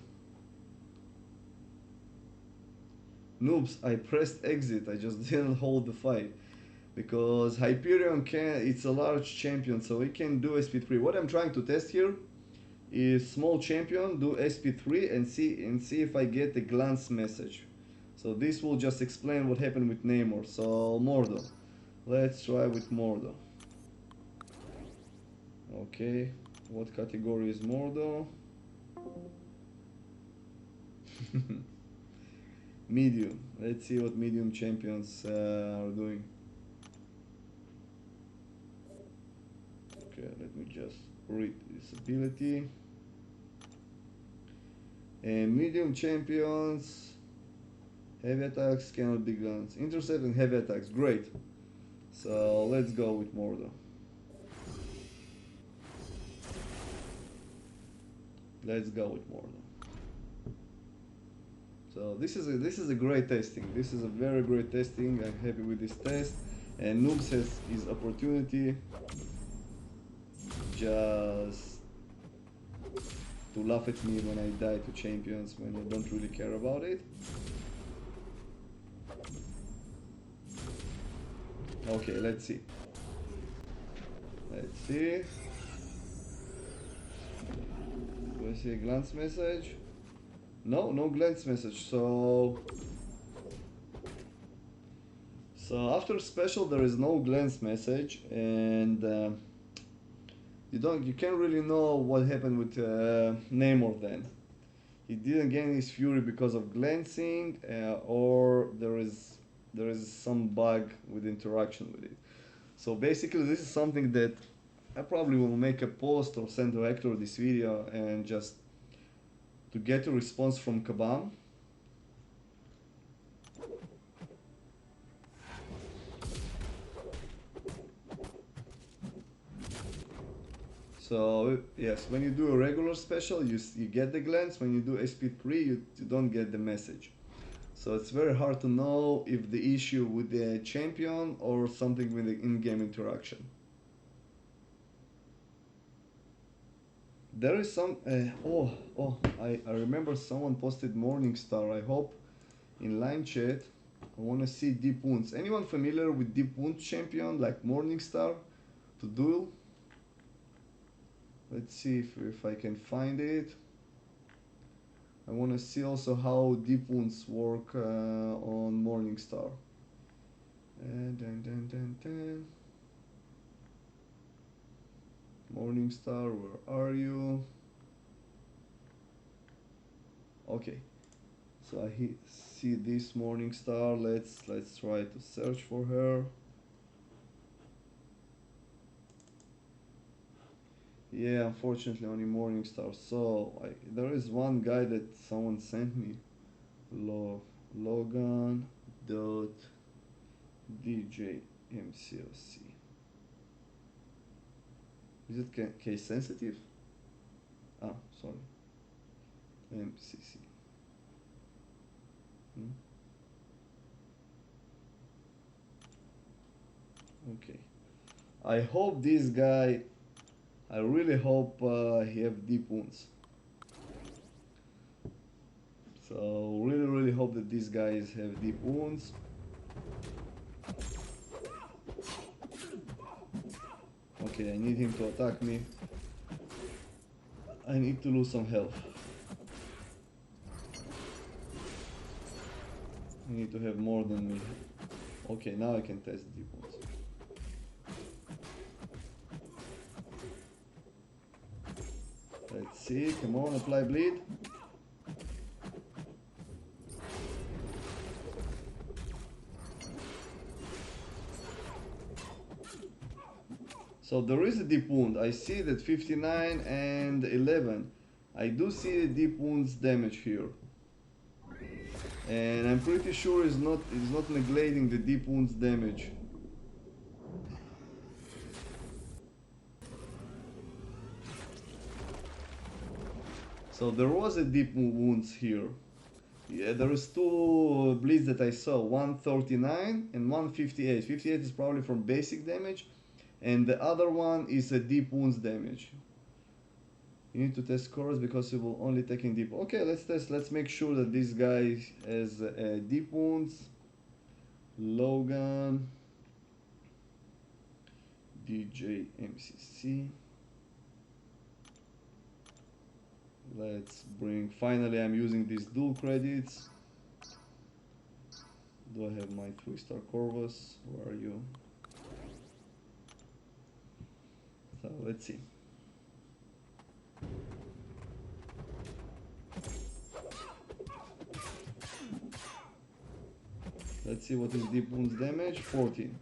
noobs. I pressed exit. I just didn't hold the fight because Hyperion can. It's a large champion, so he can do SP3. What I'm trying to test here is small champion do SP3 and see if I get a glance message. So this will just explain what happened with Namor. So Mordo, let's try with Mordo. Okay, what category is Mordo? Medium. Let's see what medium champions are doing. Okay, let me just read this ability. And medium champions, heavy attacks cannot be guns. Intercept and heavy attacks, great. So let's go with Mordo. Let's go with Mordo. So this is a great testing. This is a very great testing. I'm happy with this test. And Noobs has his opportunity just to laugh at me when I die to champions when I don't really care about it. Okay, let's see. Let's see. Do I see a glance message? No, no glance message. So after special there is no glance message, and you can't really know what happened with Namor then. He didn't gain his fury because of glancing, or there is some bug with interaction with it. So basically this is something that I probably will make a post or send to Hector this video and just to get a response from Kabam. So yes, when you do a regular special, you get the glance. When you do SP3, you don't get the message. So it's very hard to know if the issue with the champion or something with the in-game interaction. There is some, I remember someone posted Morningstar. I hope in line chat. I want to see Deep Wounds. Anyone familiar with Deep Wounds champion like Morningstar to duel? Let's see if I can find it. I want to see also how Deep Wounds work on Morningstar. Morningstar, where are you? Okay, so I see this Morningstar. Let's try to search for her. Yeah, unfortunately only Morningstar. So there is one guy that someone sent me. Logan.djmcoc. Is it case sensitive? Ah, sorry. MCC. Okay. I hope this guy, I really hope he have deep wounds. So really hope that these guys have deep wounds. Okay, I need him to attack me. I need to lose some health. I need to have more than me. Okay, now I can test deep wounds. Let's see, come on, apply bleed. So there is a deep wound. I see that 59 and 11. I do see the deep wounds damage here. And I'm pretty sure it's not neglecting the deep wounds damage. So there was a deep wounds here. Yeah, there is two bleeds that I saw, 139 and 158. 58 is probably from basic damage, and the other one is a deep wounds damage. You need to test cores because it will only take in deep. Okay, let's test. Let's make sure that this guy has deep wounds. Logan, DJ MCC. Let's bring. Finally, I'm using these dual credits. Do I have my 3-star Corvus? Where are you? So let's see. Let's see what is deep wounds damage. 14.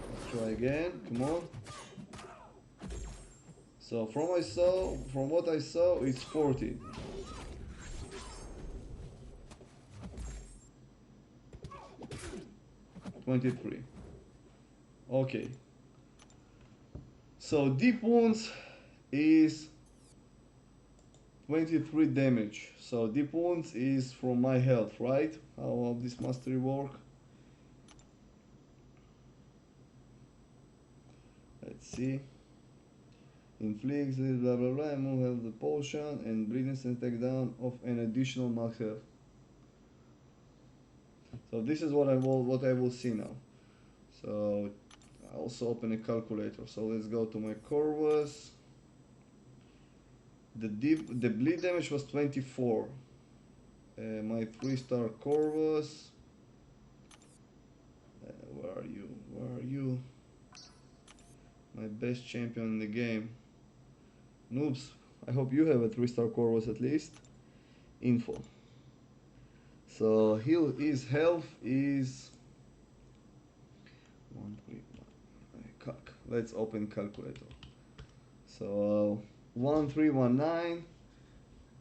Let's try again. Come on. So from what I saw, it's 14. $23. Okay. So deep wounds is 23 damage. So deep wounds is from my health, right? How this mastery work? Let's see. Inflicts blah blah blah. Move health the potion and bleedness and take down of an additional max health. So this is what I will see now. So I also open a calculator. So let's go to my Corvus. The bleed damage was 24. My 3-star Corvus. Where are you? Where are you? My best champion in the game. Noobs, I hope you have a 3-star Corvus at least. Info. So his health is 131. Let's open calculator. So 1319.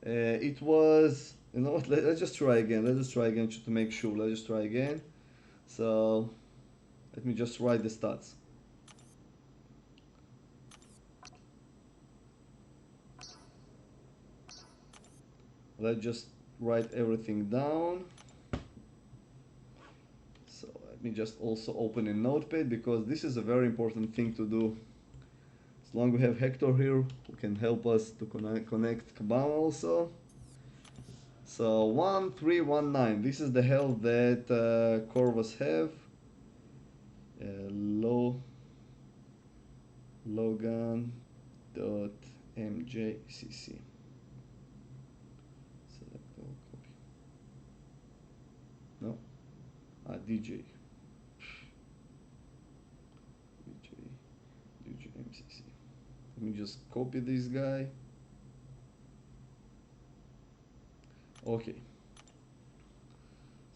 It was, you know what? Let's just try again. Let's just try again to make sure. Let's just try again. So let me just write the stats. Let's just write everything down. So let me just also open a notepad because this is a very important thing to do. As long as we have Hector here who can help us to connect Kabama also. So 1319, this is the health that Corvus have. Logan.mjcc. No? DJ MCC. Let me just copy this guy. Okay.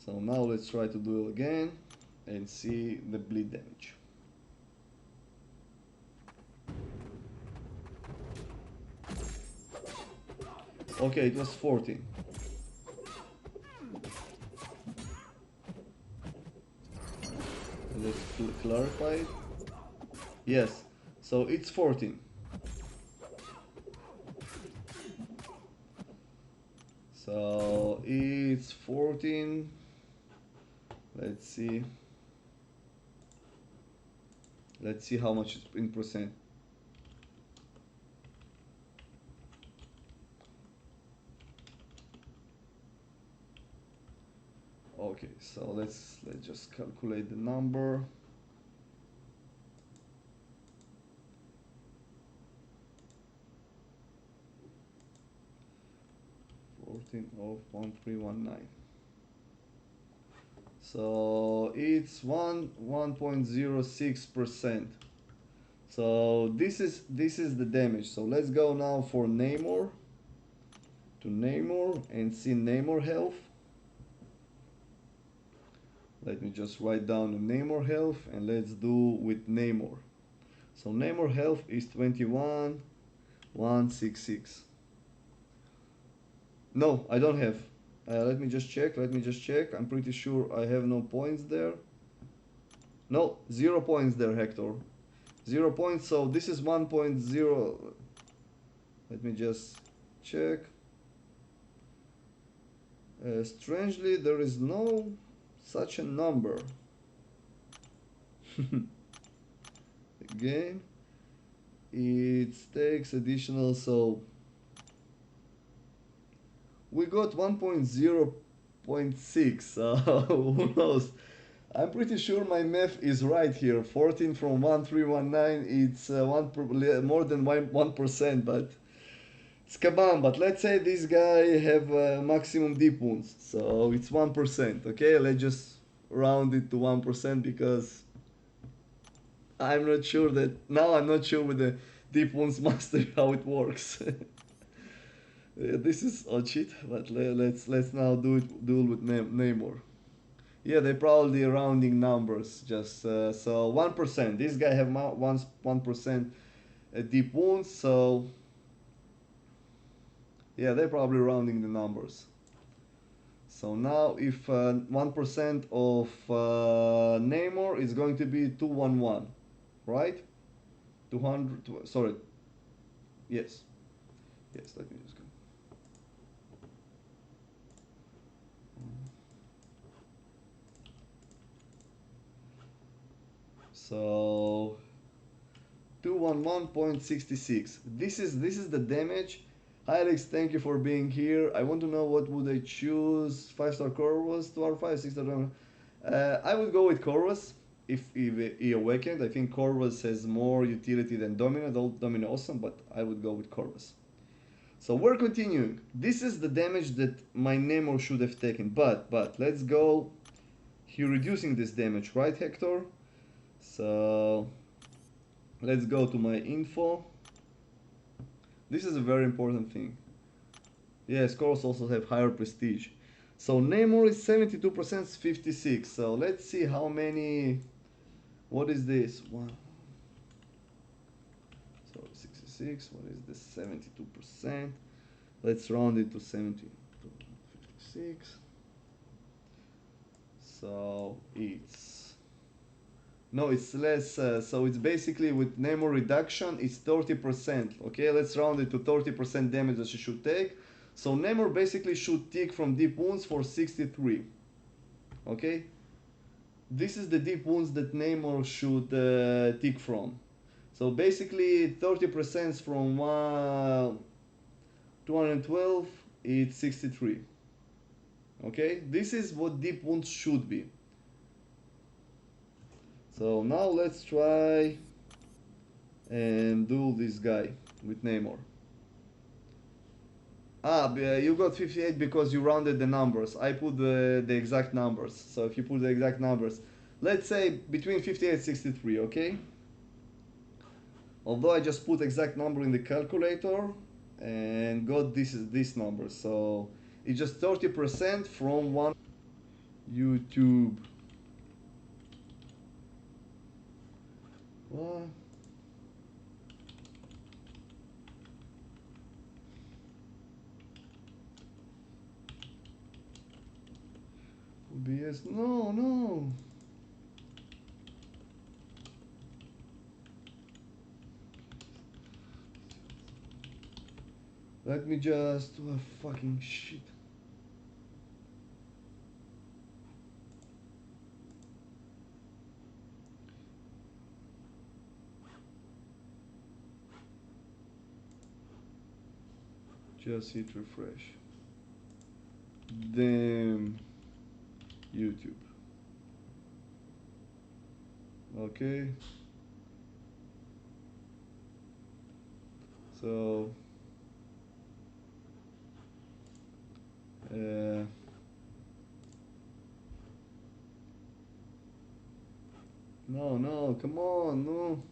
So now let's try to do it again and see the bleed damage. Okay, it was 14. Let's clarify it. Yes, so it's 14. So it's 14. Let's see. Let's see how much it's in percent. Okay, so let's just calculate the number. 14 of 1319. So it's 1.06%. So this is the damage. So let's go now for Namor. To Namor and see Namor health. Let me just write down the Namor health and let's do with Namor. So Namor health is 21,166. No, I don't have. Let me just check. Let me just check. I'm pretty sure I have no points there. No, 0 points there, Hector. 0 points. So this is 1.0. Let me just check. Strangely, there is no such a number. Again, it takes additional, so we got 1.0.6. Who knows? I'm pretty sure my math is right here. 14 from 1319, it's more than 1%, but it's kabam. But let's say this guy have maximum deep wounds, so it's 1%. Okay, let's just round it to 1% because I'm not sure that now I'm not sure with the deep wounds master how it works. This is a cheat, but let's now do it with Namor. Yeah, they're probably rounding numbers. Just so 1%. This guy have 1% deep wounds. So yeah, they're probably rounding the numbers. So now if 1% of Namor is going to be 211, right? 200. Sorry. Yes. Yes. Let me just go. So 211.66. This is the damage. Hi Alex, thank you for being here. I want to know what would I choose. 5-star Corvus, 2R5, 6-star. I would go with Corvus if he awakened. I think Corvus has more utility than Domino. Though Domino awesome, but I would go with Corvus. So we're continuing. This is the damage that my Namor should have taken. But let's go. He reducing this damage, right, Hector? So let's go to my info. This is a very important thing. Yes, Coros also have higher prestige. So Namor is 72%, 56. So let's see how many. What is this? One. So 66. What is this? 72%. Let's round it to 70 to 56. So it's. No, it's less. So it's basically with Namor reduction, it's 30%. Okay, let's round it to 30% damage that she should take. So Namor basically should tick from deep wounds for 63. Okay, this is the deep wounds that Namor should tick from. So basically 30% from 212, it's 63. Okay, this is what deep wounds should be. So now let's try and do this guy with Namor. You got 58 because you rounded the numbers. I put the exact numbers. So if you put the exact numbers, let's say between 58 and 63, okay? Although I just put exact number in the calculator and got this number. So it's just 30% from one YouTube. What? OBS, no. Let me just do a fucking shit. Just hit refresh. Damn YouTube. Okay. So no, come on, no.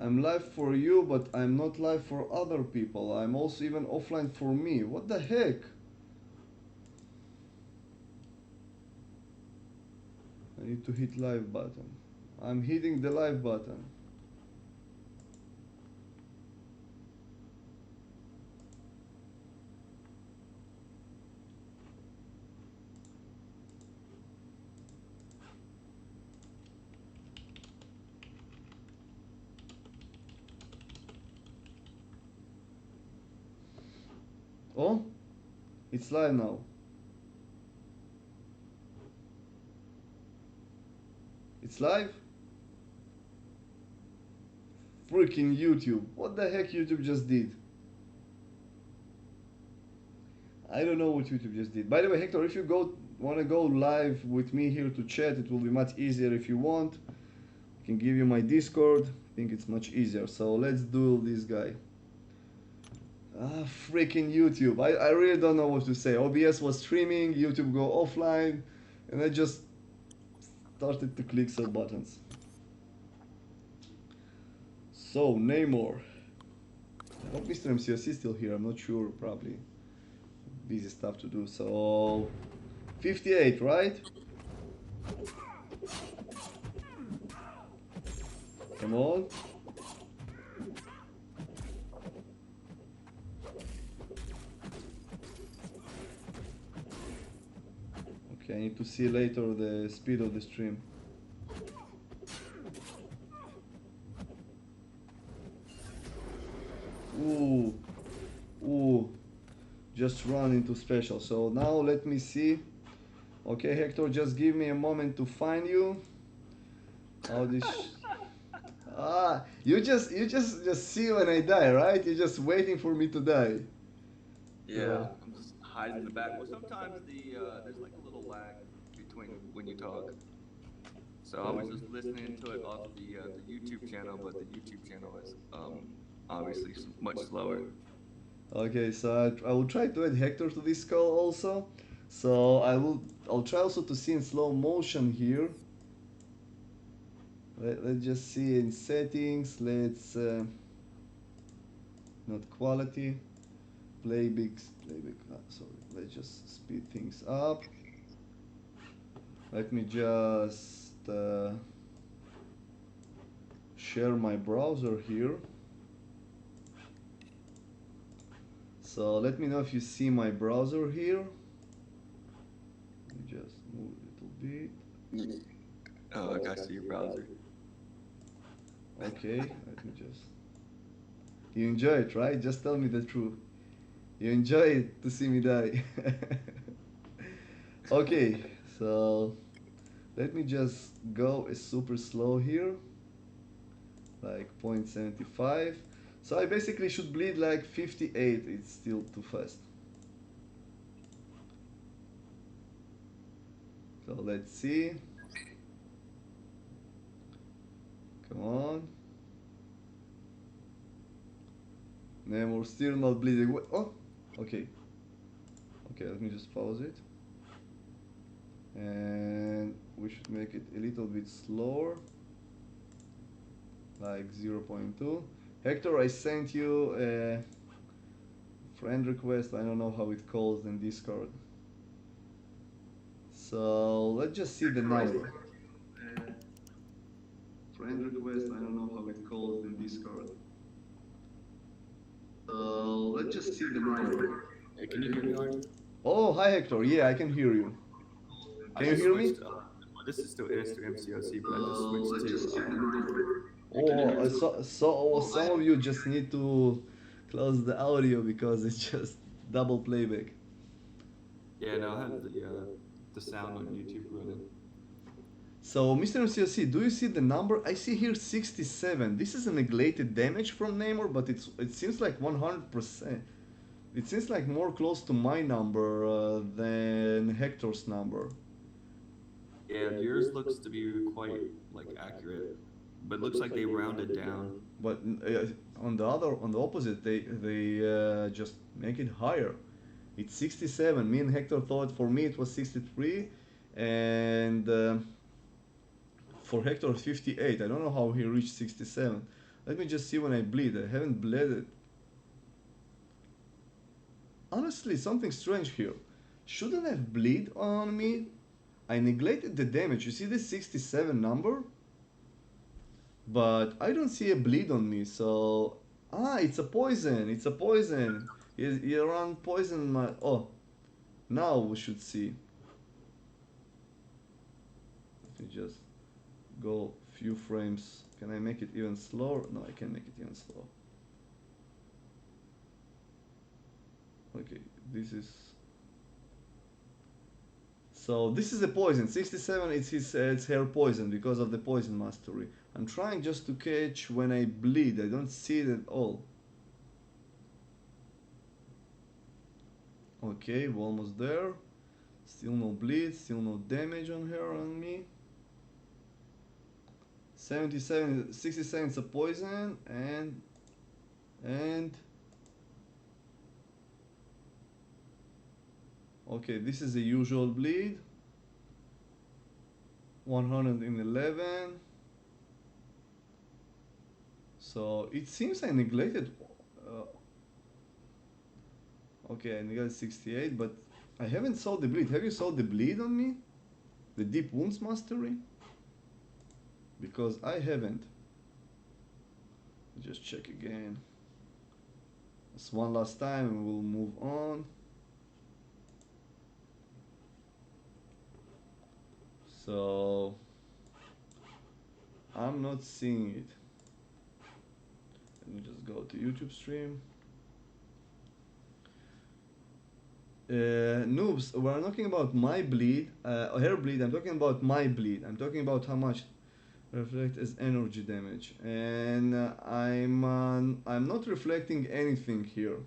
I'm live for you, but I'm not live for other people. I'm also even offline for me. What the heck? I need to hit live button. I'm hitting the live button. Oh, it's live now. It's live? Freaking YouTube. What the heck YouTube just did? I don't know what YouTube just did. By the way, Hector, if you want to go live with me here to chat, it will be much easier if you want. I can give you my Discord. I think it's much easier. So let's do this guy. Ah, freaking YouTube. I really don't know what to say. OBS was streaming, YouTube go offline, and I just started to click some buttons. So, Namor. I hope Mr. MCOC is still here. I'm not sure, probably. Busy stuff to do. So, 58, right? Come on. Okay, I need to see later the speed of the stream. Ooh, ooh, just run into special. So now let me see. Okay, Hector, just give me a moment to find you. How this? You just see when I die, right? You're just waiting for me to die. Yeah, I'm just hiding in the back. Well, sometimes there's like a little lag between when you talk. So I was just listening to it off the YouTube channel, but the YouTube channel is obviously much slower. Okay, so I will try to add Hector to this call also. So I'll try also to see in slow motion here. Let's just see in settings. Let's not quality. Playback. Sorry. Let's just speed things up. Let me just share my browser here. So let me know if you see my browser here. Let me just move a little bit. Oh, I see your browser. Okay, let me just. You enjoy it, right? Just tell me the truth. You enjoy it to see me die. Okay, so let me just go super slow here, like 0.75. So I basically should bleed like 58. It's still too fast. So let's see. Come on. Namor still not bleeding. Oh, okay. Okay, let me just pause it. And we should make it a little bit slower, like 0.2. Hector, I sent you a friend request. I don't know how it calls in Discord. So let's just see the number. Friend request. I don't know how it calls in Discord. So let's just see the number. Hey, can you hear me, Arnie? Oh, hi Hector. Yeah, I can hear you. Can you hear me? Well, this is still MCOC, but I just switched to. Oh, so some of you just need to close the audio because it's just double playback. Yeah, no, I have the sound on YouTube running. So, Mr. MCOC, do you see the number? I see here 67. This is a neglected damage from Namor, but it seems like 100%. It seems like more close to my number than Hector's number. Yeah, yours looks to be quite like accurate, but it looks like they rounded down. But on the opposite, they just make it higher. It's 67. Me and Hector thought for me it was 63, and for Hector 58. I don't know how he reached 67. Let me just see when I bleed. I haven't bled it. Honestly, something strange here. Shouldn't have bleed on me? I neglected the damage. You see this 67 number? But I don't see a bleed on me, so... Ah, it's a poison. It's a poison. You run poison my... Oh, now we should see. Let me just go few frames. Can I make it even slower? No, I can't make it even slower. Okay, this is... So this is a poison. 67 is it's her poison because of the poison mastery. I'm trying just to catch when I bleed. I don't see it at all. Okay, we're almost there. Still no bleed, still no damage on her, on me. 67, 67 is a poison, and okay, this is the usual bleed. 111. So it seems I neglected. Okay, I neglected 68, but I haven't saw the bleed. Have you saw the bleed on me? The deep wounds mastery? Because I haven't. Just check again. That's one last time and we'll move on. So I'm not seeing it. Let me just go to YouTube stream. Noobs, we're not talking about my bleed, her bleed. I'm talking about my bleed. I'm talking about how much reflect as energy damage, and I'm not reflecting anything here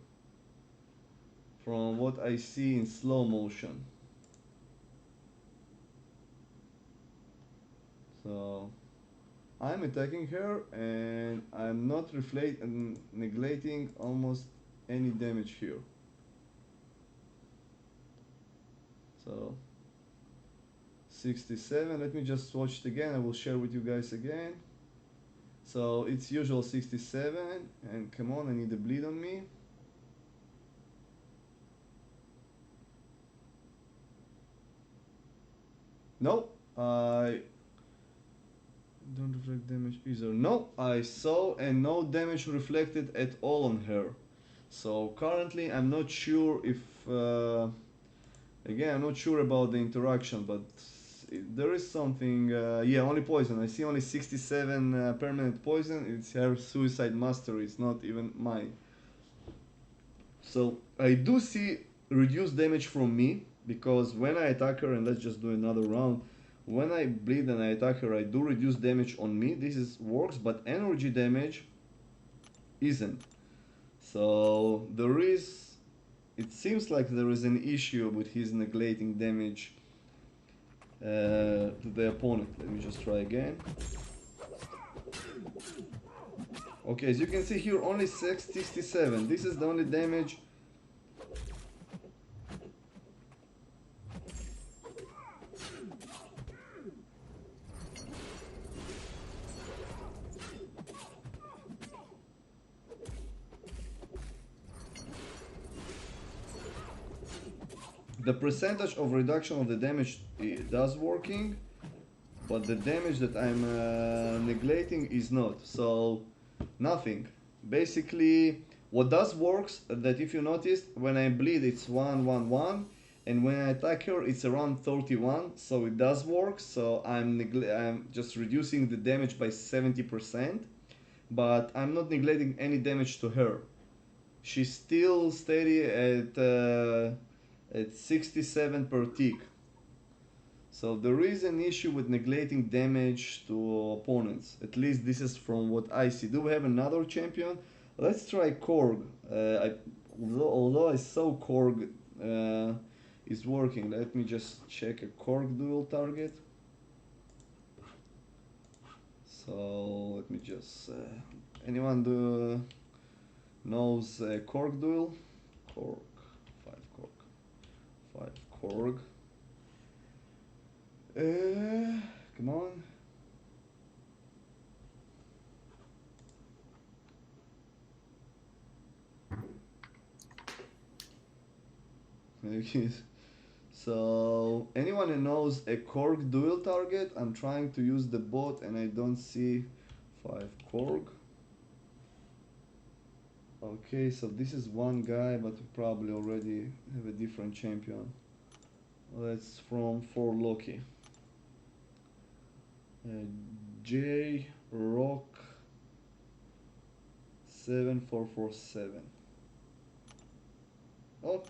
from what I see in slow motion. So I'm attacking her and I'm not neglecting almost any damage here. So 67, let me just watch it again. I will share with you guys again. So it's usual 67, and come on, I need a bleed on me. No, I don't reflect damage either. No, I saw and no damage reflected at all on her. So currently I'm not sure if, again, I'm not sure about the interaction, but there is something, yeah, only poison. I see only 67 permanent poison. It's her suicide mastery, it's not even mine. So I do see reduced damage from me, because when I attack her, and let's just do another round, when I bleed and I attack her, I do reduce damage on me. This is works, but energy damage isn't. So there is, it seems like there is an issue with his neglecting damage to the opponent. Let me just try again. Okay, as you can see here, only 67. This is the only damage. The percentage of reduction of the damage does working, but the damage that I'm neglecting is not. So nothing. Basically, what does works, that if you noticed, when I bleed it's 111, and when I attack her it's around 31, so it does work. So I'm just reducing the damage by 70%, but I'm not neglecting any damage to her. She's still steady at 67 per tick. So there is an issue with neglecting damage to opponents. At least this is from what I see. Do we have another champion? Let's try Korg. Although I saw Korg is working, let me just check a Korg duel target. So let me just... anyone knows Korg duel? Korg. 5 Korg. Come on. Okay. So anyone who knows a Korg dual target, I'm trying to use the bot and I don't see 5 Korg. Okay, so this is one guy, but we probably already have a different champion. Let's from for Loki. J Rock 7447. Oh,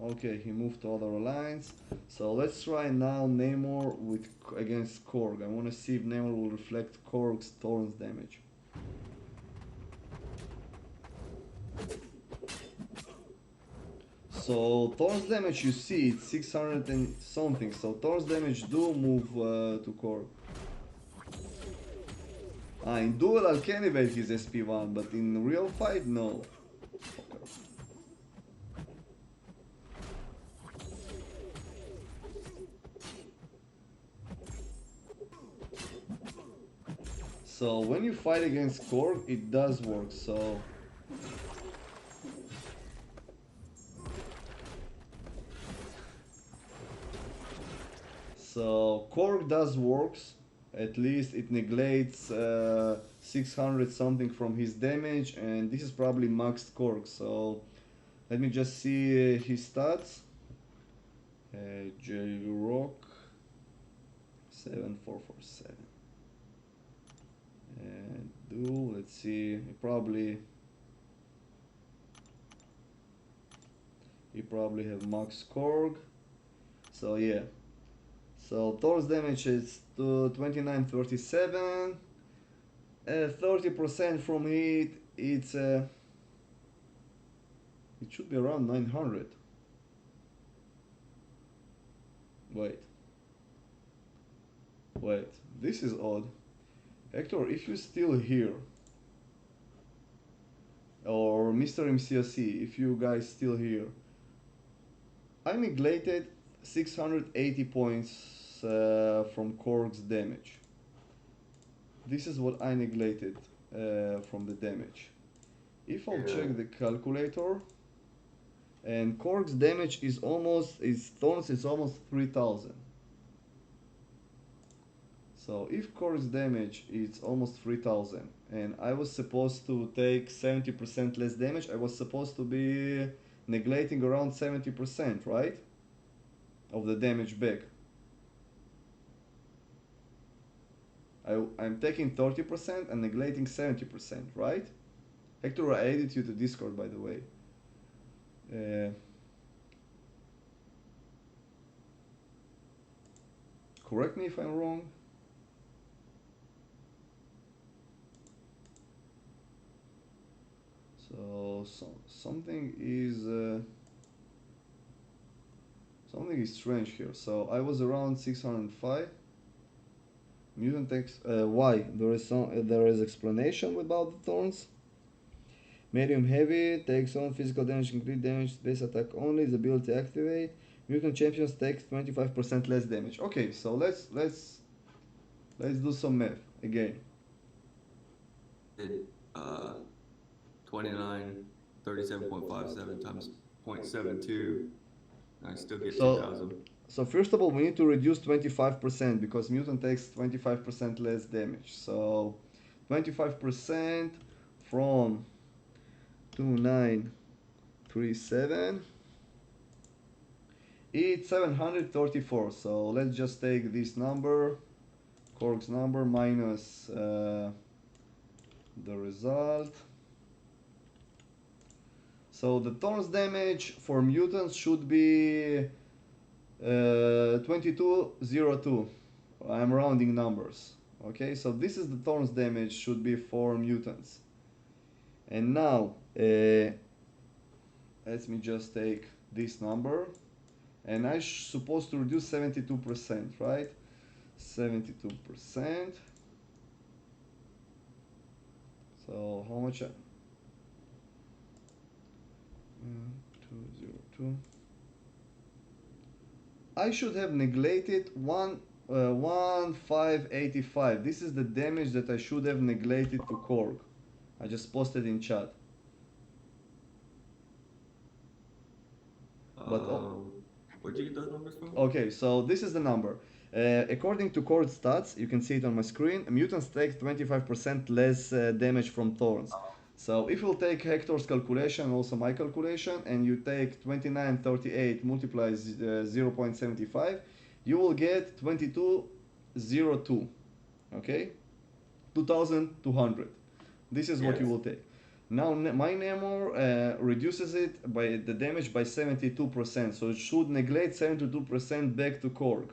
okay, he moved to other alliance. So let's try now Namor with against Korg. I want to see if Namor will reflect Korg's Thorns damage. So Thorns damage, you see it's 600 and something. So Thorns damage do move to Korg. In duel I can evade his SP1, but in real fight, no. So when you fight against Korg, it does work, so... So Korg does works, at least it neglects 600 something from his damage, and this is probably maxed Korg, so... Let me just see his stats. J-Rock 7447. And let's see, he probably have max Korg. So yeah. So Thor's damage is to 2937. 30% from hit, it's it should be around 900. Wait, this is odd. Hector, if you're still here, or Mr. MCOC, if you guys still here, I neglected 680 points from Korg's damage. This is what I neglected from the damage. If I'll check the calculator, and Korg's damage is almost, Thorns is almost 3000. So if Korg's damage is almost 3000, and I was supposed to take 70% less damage, I was supposed to be neglecting around 70%, right? Of the damage back. I'm taking 30% and neglecting 70%, right? Hector, I added you to Discord, by the way. Correct me if I'm wrong. So something is strange here. So I was around 605. Mutant takes why? There is explanation about the Thorns. Medium heavy takes on physical damage, complete damage, space attack only. The ability activate. Mutant champions takes 25% less damage. Okay, so let's do some math again. 29, 37.57 times 0.72. I still get 2,000. So first of all, we need to reduce 25% because mutant takes 25% less damage. So 25% from 2937, it's 734. So let's just take this number, Korg's number, minus the result. So the Thorns damage for mutants should be 2202. I'm rounding numbers. Okay, so this is the Thorns damage should be for mutants. And now, let me just take this number. And I'm supposed to reduce 72%, right? 72%. So how much? 202. I should have neglected 1585. This is the damage that I should have neglected to Korg. I just posted in chat. But Where'd you get those numbers from? okay, so this is the number. According to core stats, you can see it on my screen. Mutants take 25% less damage from Thorns. So if you'll take Hector's calculation, also my calculation, and you take 2938 multiplies 0.75, you will get 2202. Okay, 2200. This is what you Yes. will take. Now my Namor reduces it by the damage by 72%, so it should neglect 72% back to Korg.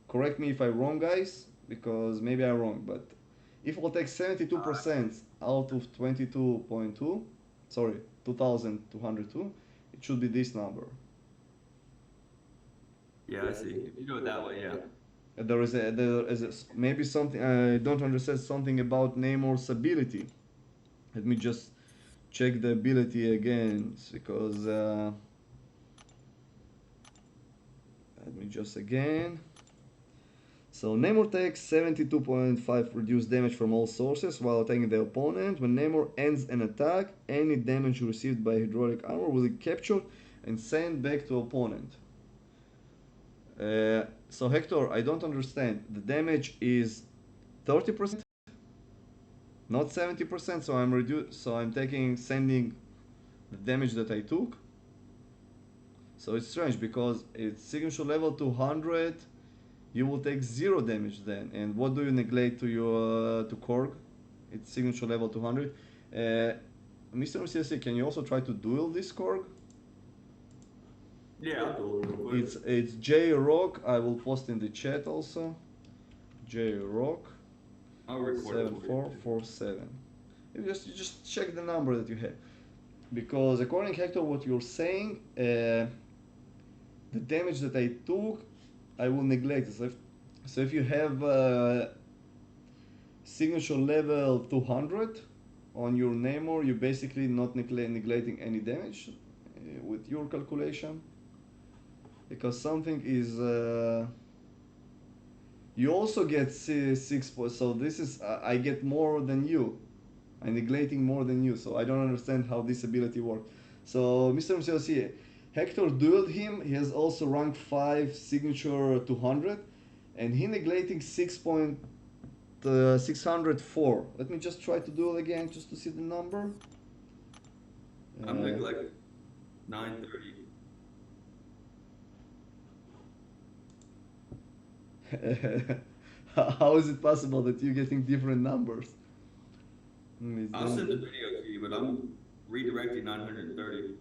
Correct me if I'm wrong, guys, because maybe I'm wrong, but if we'll take 72% out of 22.2, sorry, 2202, it should be this number. Yeah, I see. If you do it that way, yeah. There is maybe something I don't understand, something about Namor's ability. Let me just check the ability again, because let me just again. So Namor takes 72.5 reduced damage from all sources while attacking the opponent. When Namor ends an attack, any damage received by hydraulic armor will be captured and sent back to opponent. So Hector, I don't understand. The damage is 30%, not 70%. So I'm sending the damage that I took. So it's strange because it's signature level 200. You will take 0 damage then. And what do you neglect to your to Korg? It's signature level 200. Mr. CSC, can you also try to duel this Korg? Yeah, I'll do it real quick. It's J Rock. I will post in the chat also. J Rock I'll record it for you. 7447. You just check the number that you have, because according to Hector, what you're saying, the damage that I took, I will neglect it. So if you have signature level 200 on your Namor, you basically not neglecting any damage with your calculation, because something is you also get 6 points. So this is I get more than you. I'm neglecting more than you. So I don't understand how this ability works. So Mr. MCLC, Hector dueled him. He has also rank 5 signature 200, and he neglecting 604. Let me just try to duel again just to see the number. I'm neglecting 930. How is it possible that you're getting different numbers? I'll send the video to you, but I'm redirecting 930.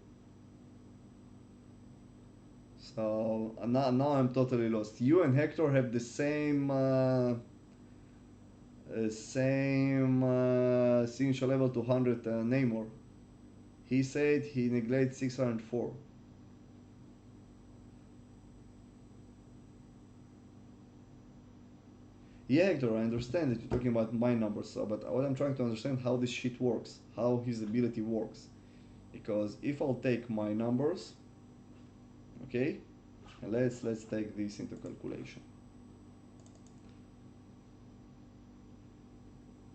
So now I'm totally lost. You and Hector have the same signature level 200 Namor. He said he neglects 604. Yeah, Hector, I understand that you're talking about my numbers, but what I'm trying to understand how this shit works, how his ability works. Because if I'll take my numbers, okay, and let's take this into calculation.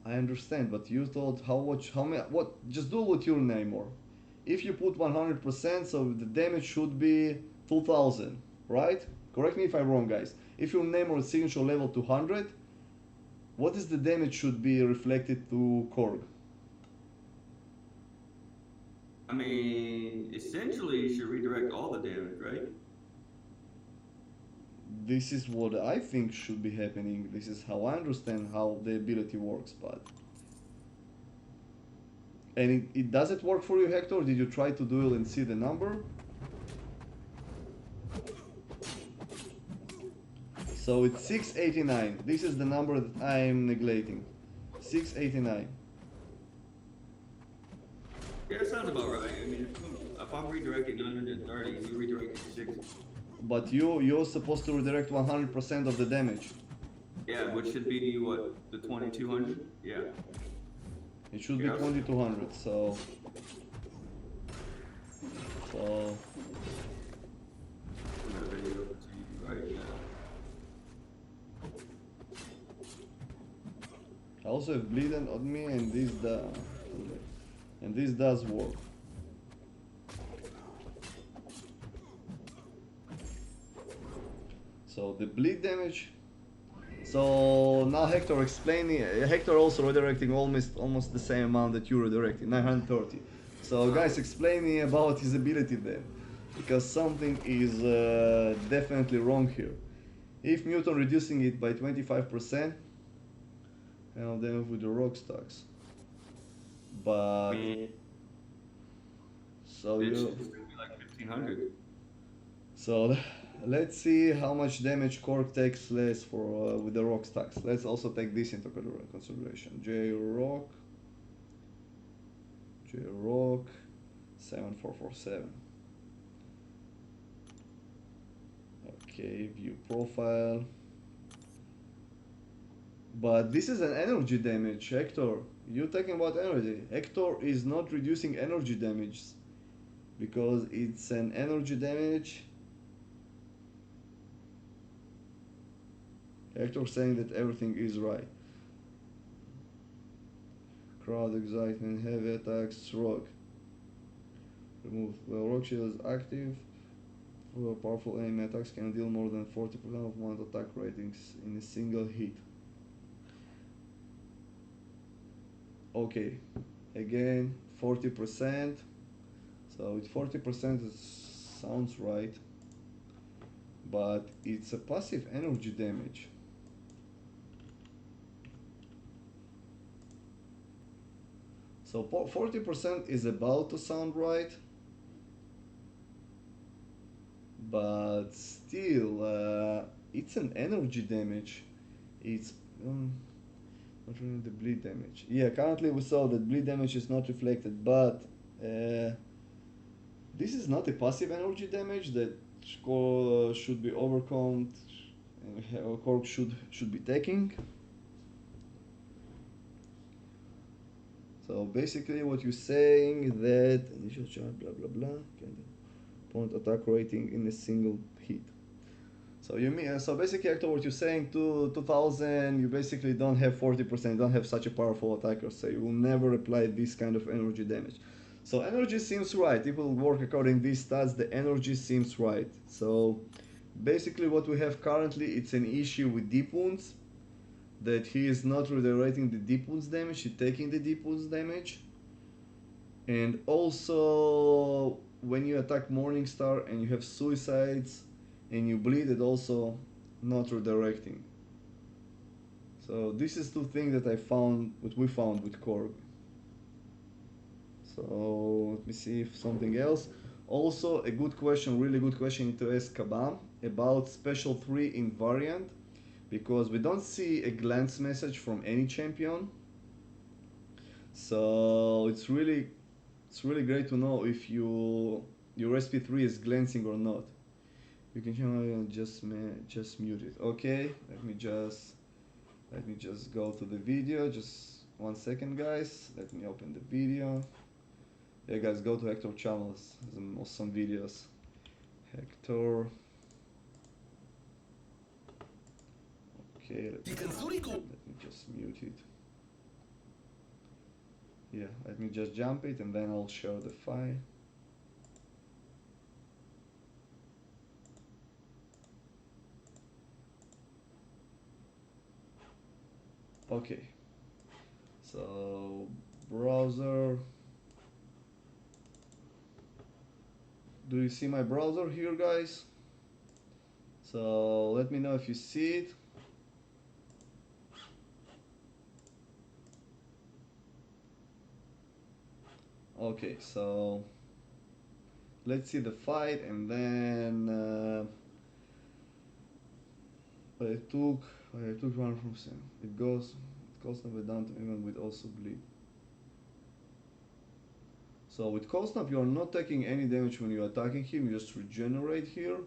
I understand, but you thought how many, what, just do with your Namor. If you put 100%, so the damage should be 2000, right? Correct me if I'm wrong, guys. If your Namor is signature level 200, what is the damage should be reflected to Korg? I mean, essentially, you should redirect all the damage, right? This is what I think should be happening. This is how I understand how the ability works, but... And it does it work for you, Hector? Did you try to duel and see the number? So it's 689. This is the number that I'm neglecting. 689. Yeah, that sounds about right. I mean, if I'm redirecting 930, you redirecting 60. But you're supposed to redirect 100% of the damage. Yeah, which should be what, the 2200? Yeah. It should be 2200. So I also have bleeding on me, and this does work. So the bleed damage. So now Hector explaining. Hector also redirecting almost the same amount that you redirecting, 930. So guys, explain me about his ability then, because something is definitely wrong here. If Muton reducing it by 25%, and then with the rock stocks. But so It you should be like 1500. so let's see how much damage Cork takes less for with the rock stacks. Let's also take this into consideration. J rock 7447. Okay, view profile. But this is an energy damage, Hector. You're talking about energy. Hector is not reducing energy damage because it's an energy damage. Hector saying that everything is right. Crowd excitement, heavy attacks, rock. Remove. Well, rock shield is active. Powerful enemy attacks can deal more than 40% of one attack ratings in a single hit. Okay, again 40%. So with 40% it sounds right, but it's a passive energy damage. So 40% is about to sound right, but still it's an energy damage. It's not really the bleed damage. Yeah, currently we saw that bleed damage is not reflected, but this is not a passive energy damage that should be overcome. Cork should be taking. So basically, what you're saying that initial charge, blah blah blah, can point attack rating in a single hit. So you mean so basically, Hector, what you're saying to 2000, you basically don't have 40%, don't have such a powerful attacker, so you will never apply this kind of energy damage. So energy seems right. If it will work according to these stats, the energy seems right. So basically, what we have currently, it's an issue with deep wounds, that he is not redirecting the deep wounds damage, he's taking the deep wounds damage. And also, when you attack Morningstar and you have suicides and you bleed, it also not redirecting. So this is two things that I found, what we found with Korg. So let me see if something else. Also a good question, really good question to ask Kabam about special 3 in variant, because we don't see a glance message from any champion. So it's really great to know if your SP3 is glancing or not. You can just mute it. Okay, let me just go to the video. Just 1 second, guys. Let me open the video. Yeah, guys, go to Hector channels. Some awesome videos. Hector. Okay, let me just mute it. Yeah, let me just jump it and then I'll share the file. Okay, so browser. Do you see my browser here, guys? So let me know if you see it. Okay, so let's see the fight, and then I took one from Sam. It goes never down to even with also bleed. So with Cold Snap, you are not taking any damage when you're attacking him, you just regenerate here.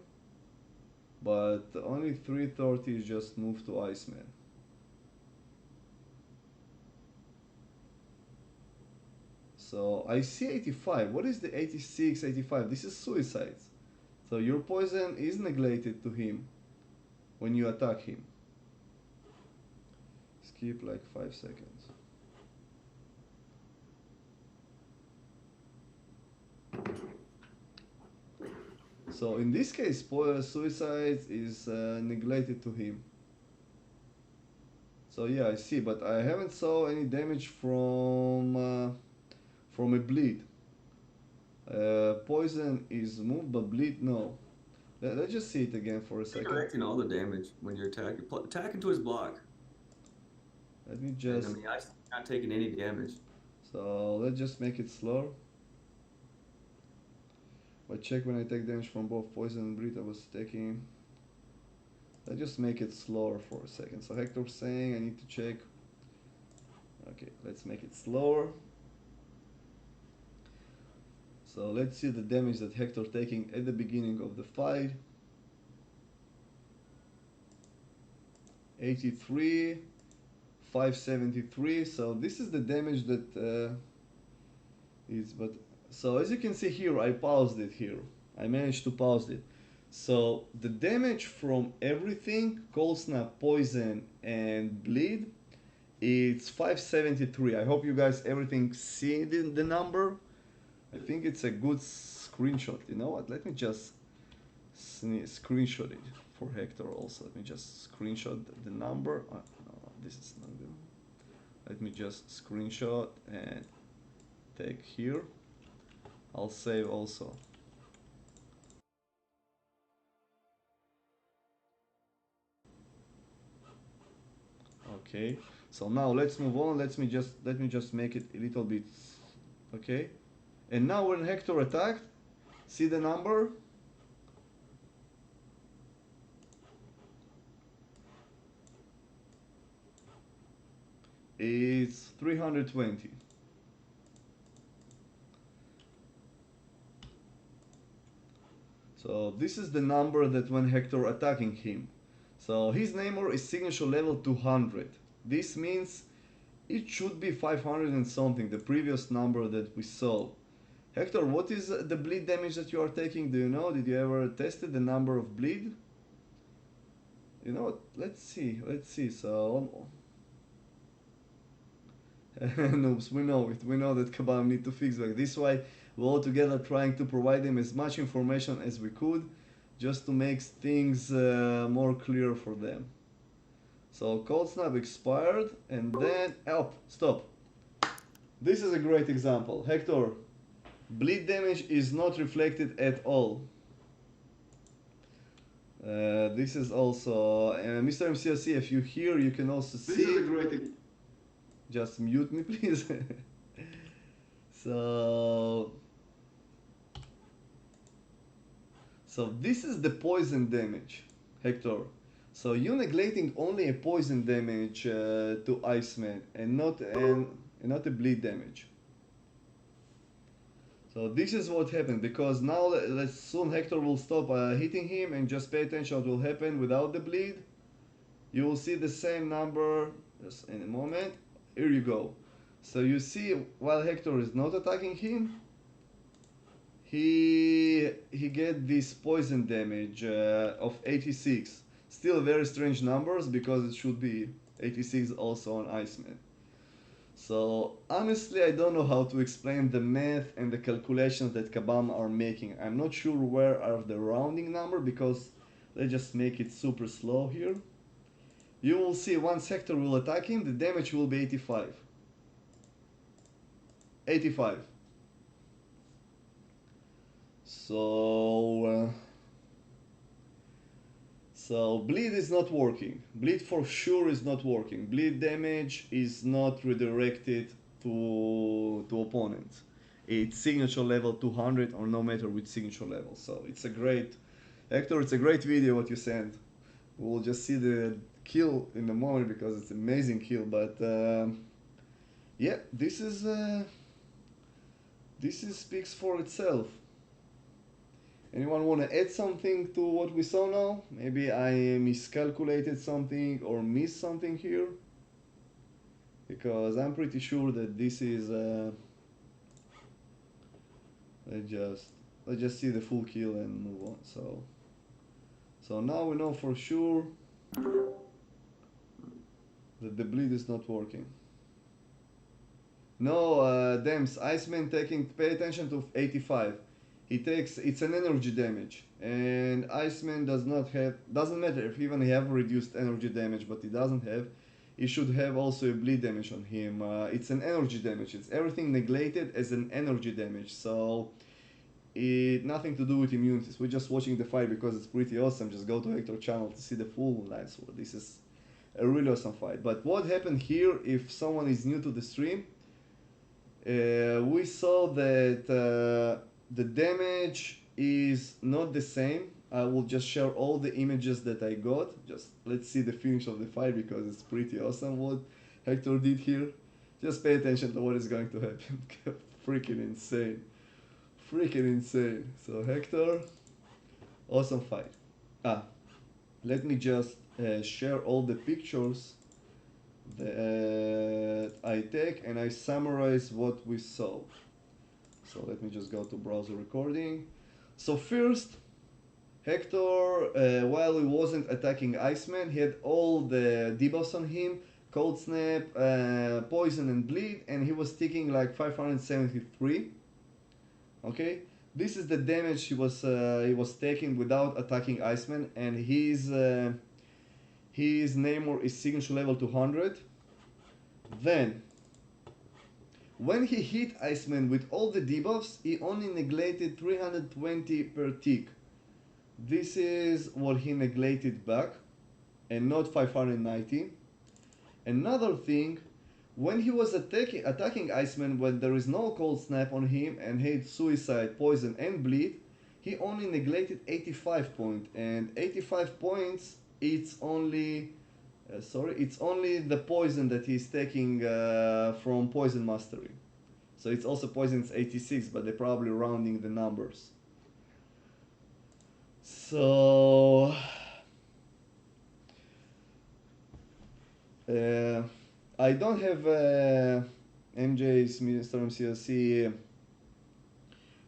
But only 330 is just moved to Iceman. So I see 85. What is the 86, 85? This is suicides. So your poison is neglected to him when you attack him. Skip like 5 seconds. So in this case, suicides is neglected to him. So yeah, I see, but I haven't saw any damage from a bleed. Poison is moved, but bleed no. Let's just see it again for a second. Redirecting all the damage when you're attacking. Attack into his block. Let me And just. I mean, I'm not taking any damage. So let's just make it slow. But check when I take damage from both poison and bleed I was taking. Let's just make it slower for a second. So Hector's saying I need to check. Okay, let's make it slower. So let's see the damage that Hector taking at the beginning of the fight. 83, 573. So this is the damage that is. But so as you can see here, I paused it here. I managed to pause it. So the damage from everything, cold snap, poison, and bleed, it's 573. I hope you guys everything see the number. I think it's a good screenshot. You know what? Let me just screenshot it for Hector also. Let me just screenshot the number. No, this is not good. Let me just screenshot and take here. I'll save also. Okay, so now let's move on. Let me just make it a little bit. Okay, and now when Hector attacked, see the number. It's 320. So this is the number that when Hector attacking him. So his Namor is signature level 200. This means it should be 500 and something, the previous number that we saw. Hector, what is the bleed damage that you are taking? Do you know? Did you ever tested the number of bleed? You know what? Let's see. So noobs, we know it. We know that Kabam need to fix back. This way, we're all together trying to provide them as much information as we could, just to make things more clear for them. So cold snap expired, and then stop. This is a great example. Hector, bleed damage is not reflected at all. This is also Mr. MCLC. If you hear, you can also see. This is a great. Just mute me, please. So this is the poison damage, Hector. So you're neglecting only a poison damage to Iceman and not a bleed damage. So this is what happened, because now soon Hector will stop hitting him, and just pay attention what will happen without the bleed. You will see the same number just in a moment. Here you go. So you see, while Hector is not attacking him, he get this poison damage of 86. Still very strange numbers, because it should be 86 also on Iceman. So honestly, I don't know how to explain the math and the calculations that Kabam are making. I'm not sure where are the rounding number, because let's just make it super slow here. You will see once Hector will attack him, the damage will be 85. 85. So bleed is not working. Bleed for sure is not working. Bleed damage is not redirected to opponents. It's signature level 200, or no matter which signature level. So it's a great, Hector, it's a great video what you sent. We'll just see the kill in a moment, because it's an amazing kill. But yeah, this speaks for itself. Anyone want to add something to what we saw now? Maybe I miscalculated something or missed something here, because I'm pretty sure that this is let's just see the full kill and move on. So now we know for sure that the bleed is not working. No, Dems, Iceman pay attention to 85. he takes, it's an energy damage, and Iceman doesn't matter if even he have reduced energy damage, but he doesn't have, he should have also a bleed damage on him. It's an energy damage. It's everything neglected as an energy damage. So it nothing to do with immunities. We're just watching the fight because it's pretty awesome. Just go to Hector channel to see the full live sword. This is a really awesome fight. But what happened here, if someone is new to the stream, we saw that the damage is not the same. I will just share all the images that I got. Just let's see the finish of the fight because it's pretty awesome what Hector did here. Just pay attention to what is going to happen. Freaking insane. Freaking insane. So Hector, awesome fight. Let me just share all the pictures that I take and I summarize what we saw. So let me just go to browser recording. So first, Hector, while he wasn't attacking Iceman, he had all the debuffs on him, Cold Snap, Poison and Bleed, and he was taking like 573. Okay, this is the damage he was taking without attacking Iceman, and his Namor is signature level 200. Then, when he hit Iceman with all the debuffs, he only neglected 320 per tick. This is what he neglected back, and not 590. Another thing, when he was attacking Iceman when there is no Cold Snap on him and he had Suicide, Poison and Bleed, he only neglected 85 points, and 85 points, it's only the poison that he's taking from Poison Mastery. So it's also poison's 86, but they're probably rounding the numbers. So I don't have MJ's Storm CLC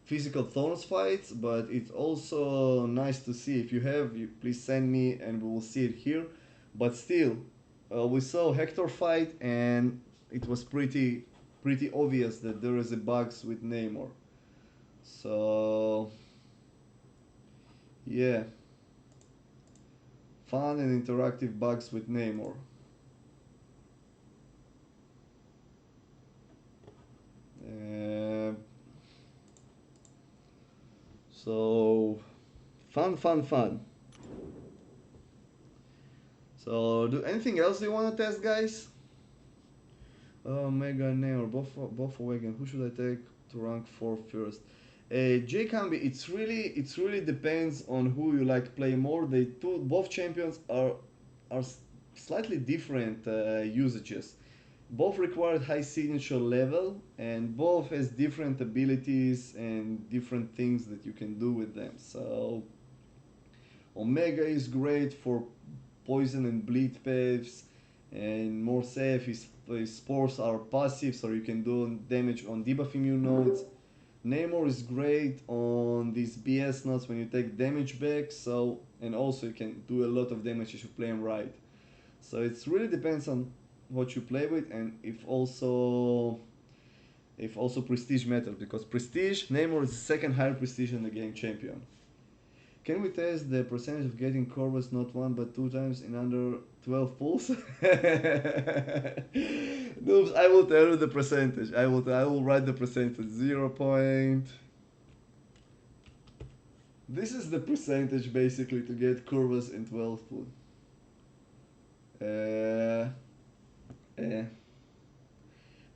physical Thorns fights, but it's also nice to see. If you have, please send me and we will see it here. But still, we saw Hector fight and it was pretty obvious that there is a bugs with Namor. So yeah, fun and interactive bugs with Namor. So fun. So do anything else you want to test, guys? Mega Namor, both wagon. Who should I take to rank 4 first? J Camby, it's really depends on who you like play more. Both champions are slightly different usages. Both require high signature level, and both has different abilities and different things that you can do with them. So Omega is great for poison and bleed paths, and more safe. His spores are passive, so you can do damage on debuff immune nodes. Namor is great on these BS nodes when you take damage back, so, and also you can do a lot of damage if you play him right. So it really depends on what you play with, and if also prestige matters, because prestige, Namor is the second higher prestige in the game champion. Can we test the percentage of getting Corvus not 1 but 2 times in under 12 pulls? Noobs, I will tell you the percentage. I will write the percentage. 0. This is the percentage basically to get Corvus in 12 pull.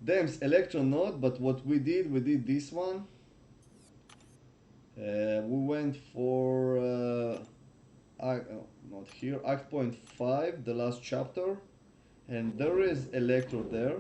Damn, Electro not, but what we did this one. We went for not here, Act Point 5, the last chapter, and there is Electro there.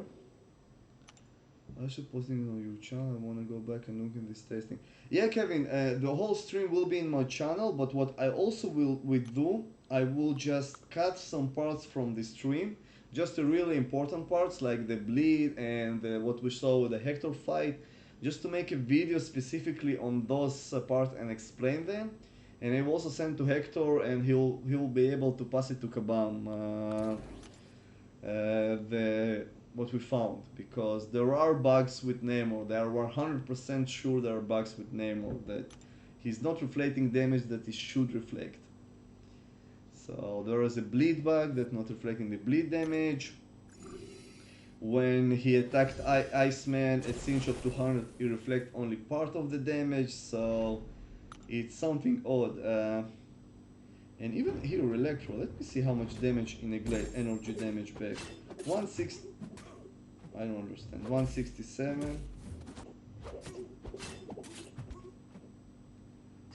I should post it on your channel. I want to go back and look in this testing. Yeah, Kevin, the whole stream will be in my channel, but what I also will do, I will just cut some parts from the stream, just the really important parts like the bleed and what we saw with the Hector fight, just to make a video specifically on those parts and explain them. And I will also send to Hector, and he'll be able to pass it to Kabam what we found, because there are bugs with Namor. They are 100% sure there are bugs with Namor that he's not reflecting damage that he should reflect. So there is a bleed bug that's not reflecting the bleed damage. When he attacked Iceman at Slingshot 200, he reflect only part of the damage, so it's something odd. And even here, Electro, let me see how much damage in Neglect, energy damage back. 160, I don't understand, 167.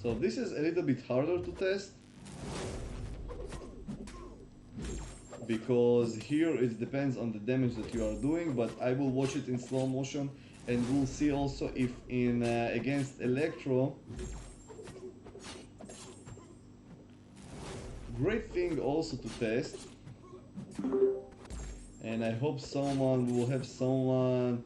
So this is a little bit harder to test, because here it depends on the damage that you are doing, but I will watch it in slow motion and we'll see also if in against Electro. Great thing also to test, and I hope someone will have someone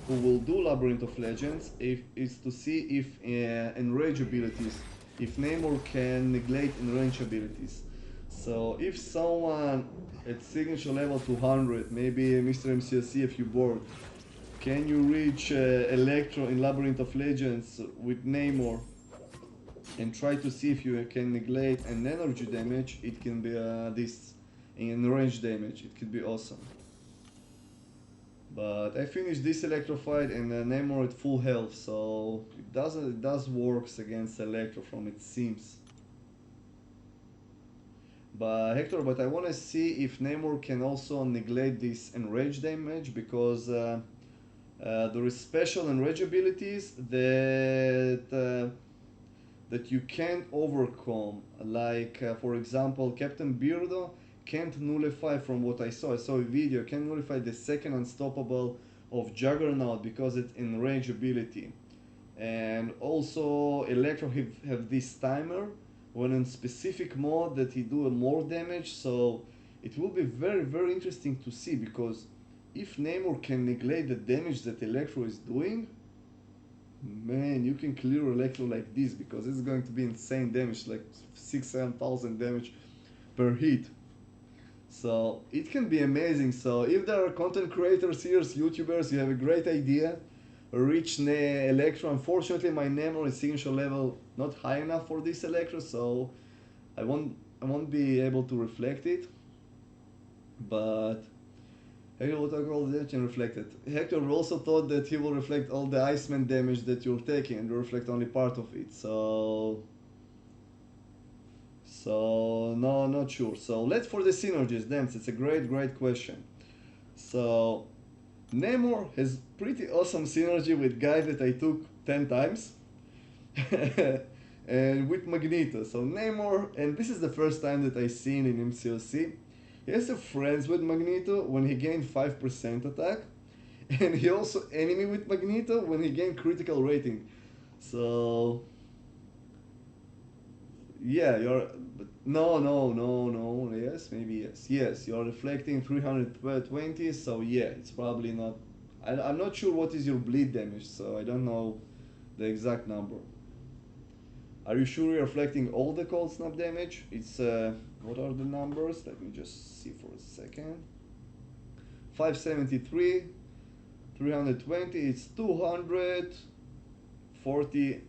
who will do Labyrinth of Legends, if is to see if enrage abilities, if Namor can neglect enrage abilities. So if someone at signature level 200, maybe Mr. MCLC if you bored, can you reach Electro in Labyrinth of Legends with Namor and try to see if you can neglect an energy damage? It can be this in range damage, it could be awesome. But I finished this Electro fight and Namor at full health, so it does works against Electro from it seems. But Hector, but I want to see if Namor can also neglect this enrage damage, because there is special enrage abilities that you can't overcome. Like for example, Captain Beardo can't nullify, from what I saw a video, can't nullify the second unstoppable of Juggernaut because it's enrage ability. And also Electro have this timer when in specific mode that he do more damage, so it will be very interesting to see, because if Namor can neglect the damage that Electro is doing, man, you can clear Electro like this, because it's going to be insane damage, like 6,000-7,000 damage per hit. So it can be amazing. So if there are content creators here, YouTubers, you have a great idea, reach Electro. Unfortunately, my Namor is signature level not high enough for this Electro, so I won't be able to reflect it. But Hector will take all the damage and reflect it. Hector also thought that he will reflect all the Iceman damage that you're taking and reflect only part of it. So no, not sure. So let's for the synergies. Damn, it's a great question. So Namor has pretty awesome synergy with guy that I took 10 times. And with Magneto. So Namor, and this is the first time that I seen in MCOC, he has a friends with Magneto when he gained 5% attack. And he also enemy with Magneto when he gained critical rating. So yeah, you're no, yes, maybe yes, you're reflecting 320, so yeah, it's probably not. I'm not sure what is your bleed damage, so I don't know the exact number. Are you sure you're reflecting all the cold snap damage? It's what are the numbers? Let me just see for a second. 573, 320, it's 253.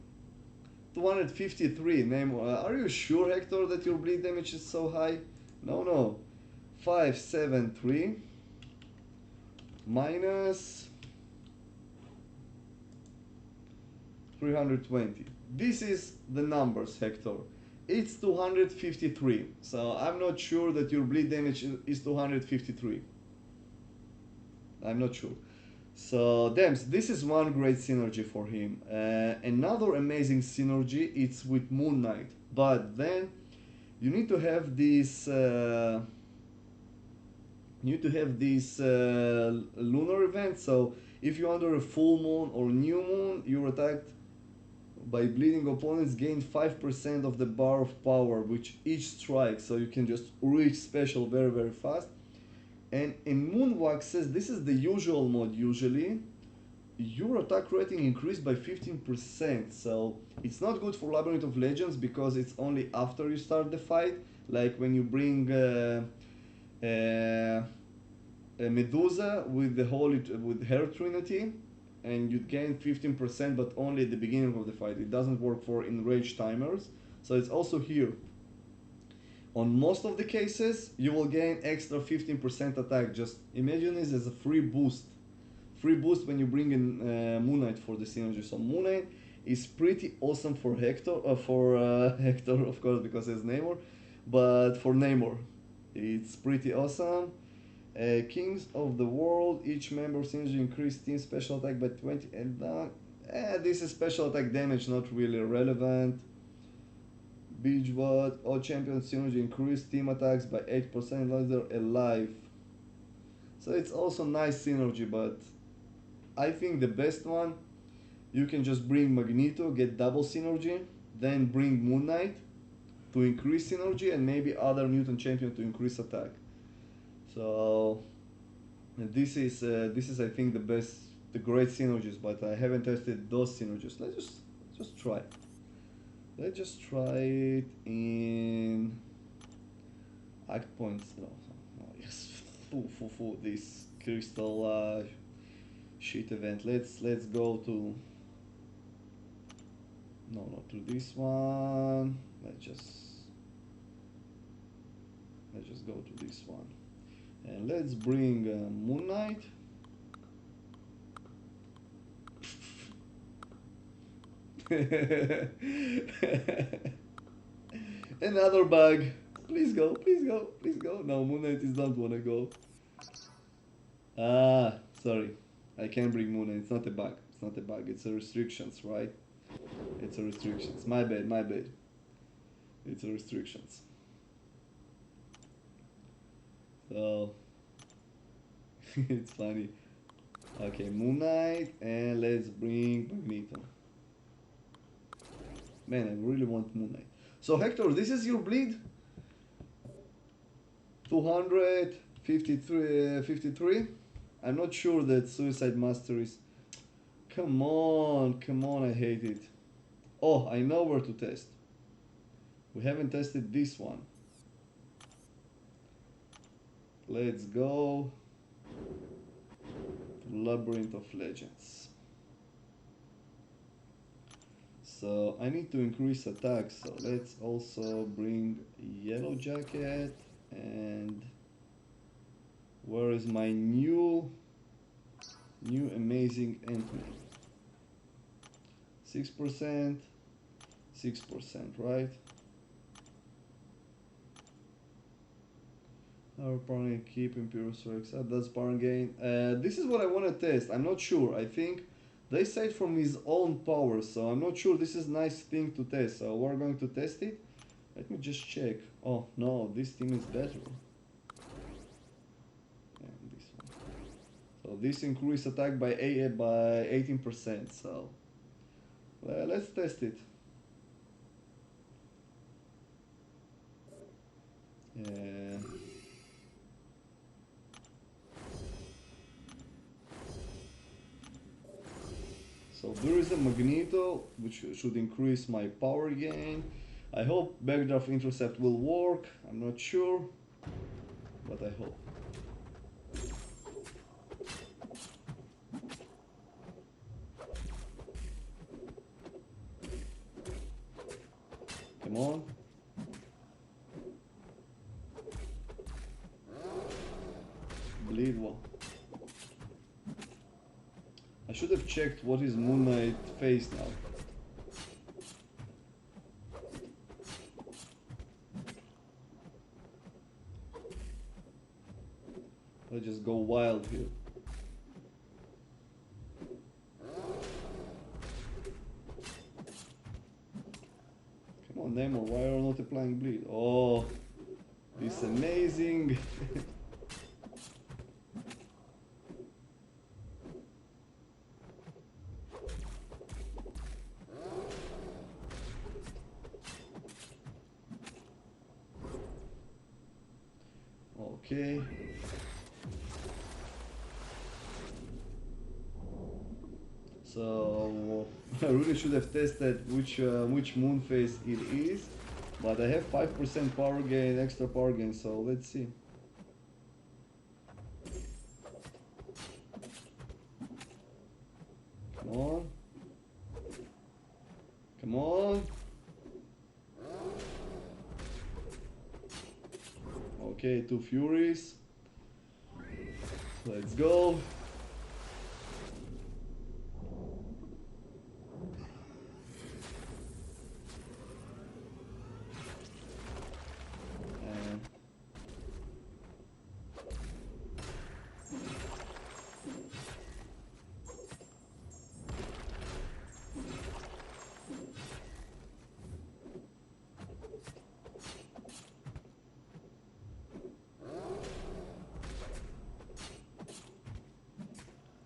Are you sure, Hector, that your bleed damage is so high? No. 573 minus 320. This is the numbers, Hector. It's 253. So I'm not sure that your bleed damage is 253. I'm not sure. So, Dems, this is one great synergy for him. Another amazing synergy, it's with Moon Knight. But then you need to have this lunar event. So if you're under a full moon or new moon, you're attacked by bleeding opponents, gain 5% of the bar of power with each strike. So you can just reach special very fast. And in Moonwaxes, this is the usual mode usually, your attack rating increased by 15%, so it's not good for Labyrinth of Legends because it's only after you start the fight, like when you bring a Medusa with her Trinity, and you gain 15%, but only at the beginning of the fight. It doesn't work for enraged timers. So it's also here. On most of the cases, you will gain extra 15% attack. Just imagine this as a free boost. Free boost when you bring in Moon Knight for the synergy. So Moon Knight is pretty awesome for Hector, of course, because it's Namor. But for Namor, it's pretty awesome. Kings of the World, each member synergy increase team special attack by 20 and this is special attack damage, not really relevant. Beachbot, all champions synergy increase team attacks by 8% unless they're alive. So it's also nice synergy, but I think the best one, you can just bring Magneto, get double synergy, then bring Moon Knight to increase synergy, and maybe other mutant champion to increase attack. So this is I think the great synergies, but I haven't tested those synergies. Let's just try. Let's just try it in act points. No, yes, this crystal shit event. Let's go to not to this one. Let's just go to this one, and let's bring Moon Knight. Another bug. Please go, please go, please go. No, Moon Knight don't wanna go. Ah, sorry. I can't bring Moon Knight. It's not a bug. It's not a bug. It's a restrictions, right? It's a restrictions. My bad, my bad. It's a restrictions. So it's funny. Okay, Moon Knight, and let's bring Magneto. Man, I really want Moon Knight. So Hector, this is your bleed? 253. I'm not sure that Suicide Master is... Come on, I hate it. Oh, I know where to test. We haven't tested this one. Let's go to Labyrinth of Legends. So I need to increase attack, so let's also bring Yellow Jacket. And where is my new amazing Ant-Man? 6%, right? Our power gain, keep Imperial Strikes up, that's power gain. This is what I want to test. I'm not sure. I think they say from his own power, so I'm not sure. This is a nice thing to test, so we're going to test it. Let me just check. Oh no, this team is better. And this one. So this increased attack by 18%. So let's test it. Yeah. So there is a Magneto, which should increase my power gain. I hope Backdraft Intercept will work. I'm not sure, but I hope. Come on. Bleed one. I should have checked what is Moon Knight face now. Let's just go wild here. Come on, Namor, why are you not applying bleed? Oh, it's amazing. Okay. So I really should have tested which moon phase it is, but I have 5% power gain, extra power gain, so let's see. Okay, 2 furies. Let's go. And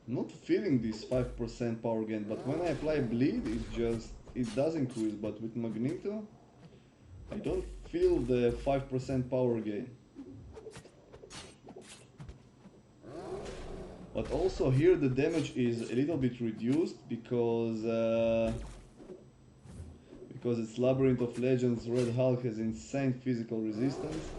I'm not feeling this 5% power gain, but when I apply bleed, it does increase, but with Magneto, I don't feel the 5% power gain. But also here the damage is a little bit reduced because it's Labyrinth of Legends. Red Hulk has insane physical resistance.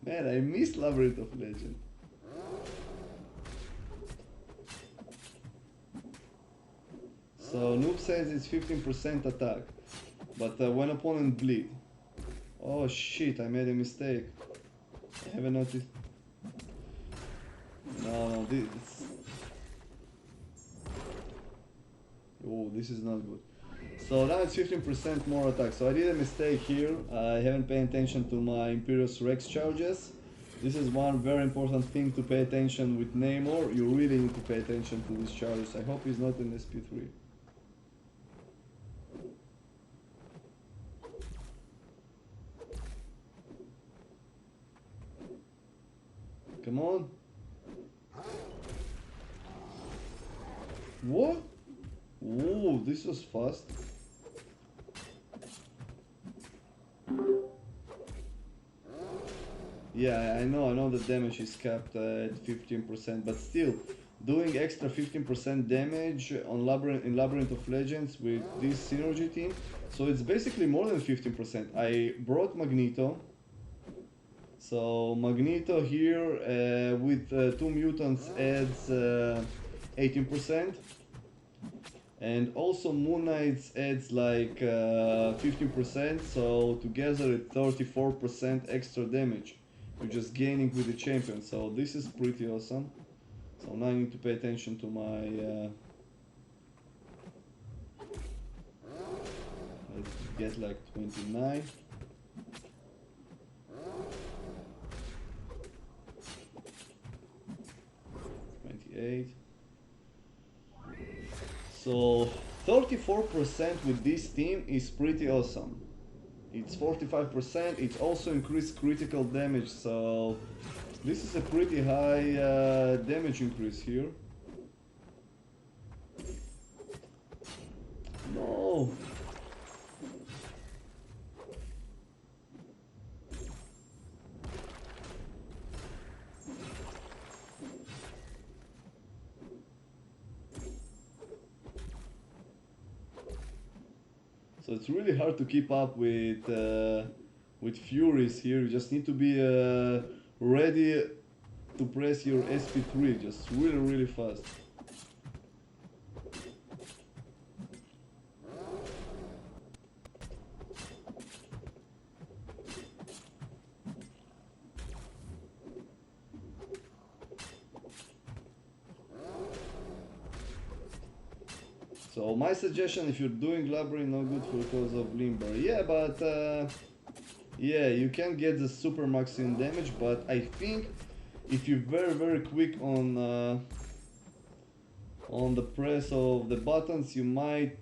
Man, I miss Labyrinth of Legends. So Noob says it's 15% attack, but when opponent bleed. Oh shit, I made a mistake. I haven't noticed. No, this. Oh, this is not good. So now it's 15% more attack. So I did a mistake here. I haven't paid attention to my Imperious Rex charges. This is one very important thing to pay attention with Namor. You really need to pay attention to these charges. I hope he's not in SP3. Come on. What? Oh, this was fast. Yeah, I know the damage is capped at 15%, but still, doing extra 15% damage on Labyrinth of Legends with this synergy team, so it's basically more than 15%. I brought Magneto, so Magneto here with 2 mutants adds 18%, and also Moon Knight's adds like 15%, so together it's 34% extra damage. You're just gaining with the champion, so this is pretty awesome. So now I need to pay attention to my let's get like 29. So 34% with this team is pretty awesome. It's 45%, it also increased critical damage, so this is a pretty high damage increase here. No! So it's really hard to keep up with furies here. You just need to be ready to press your SP3 just really fast. So my suggestion, if you're doing Labyrinth, no good for because of Limber. Yeah, but yeah, you can get the super maximum damage, but I think if you're very quick on the press of the buttons, you might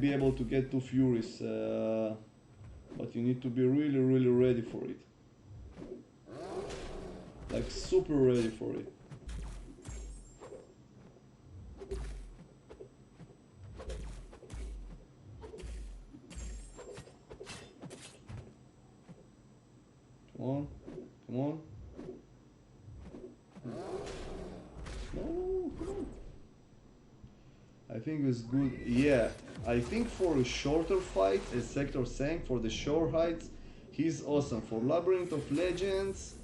be able to get 2 furies, but you need to be really ready for it, like super ready for it. Come on, come on. No, come on. I I think it's good. Yeah, I think for a shorter fight, as Sector saying, for the short heights, he's awesome. For Labyrinth of Legends,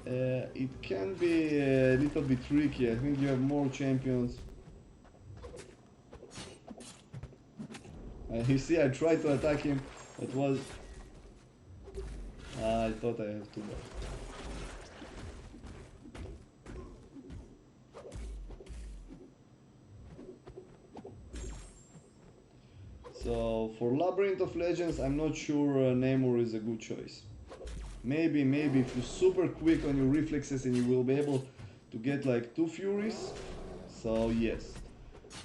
it can be a little bit tricky. I think you have more champions. You see, I tried to attack him. It was. I thought I have to. So for Labyrinth of Legends, I'm not sure Namor is a good choice. Maybe if you're super quick on your reflexes and you will be able to get like 2 furies. So yes,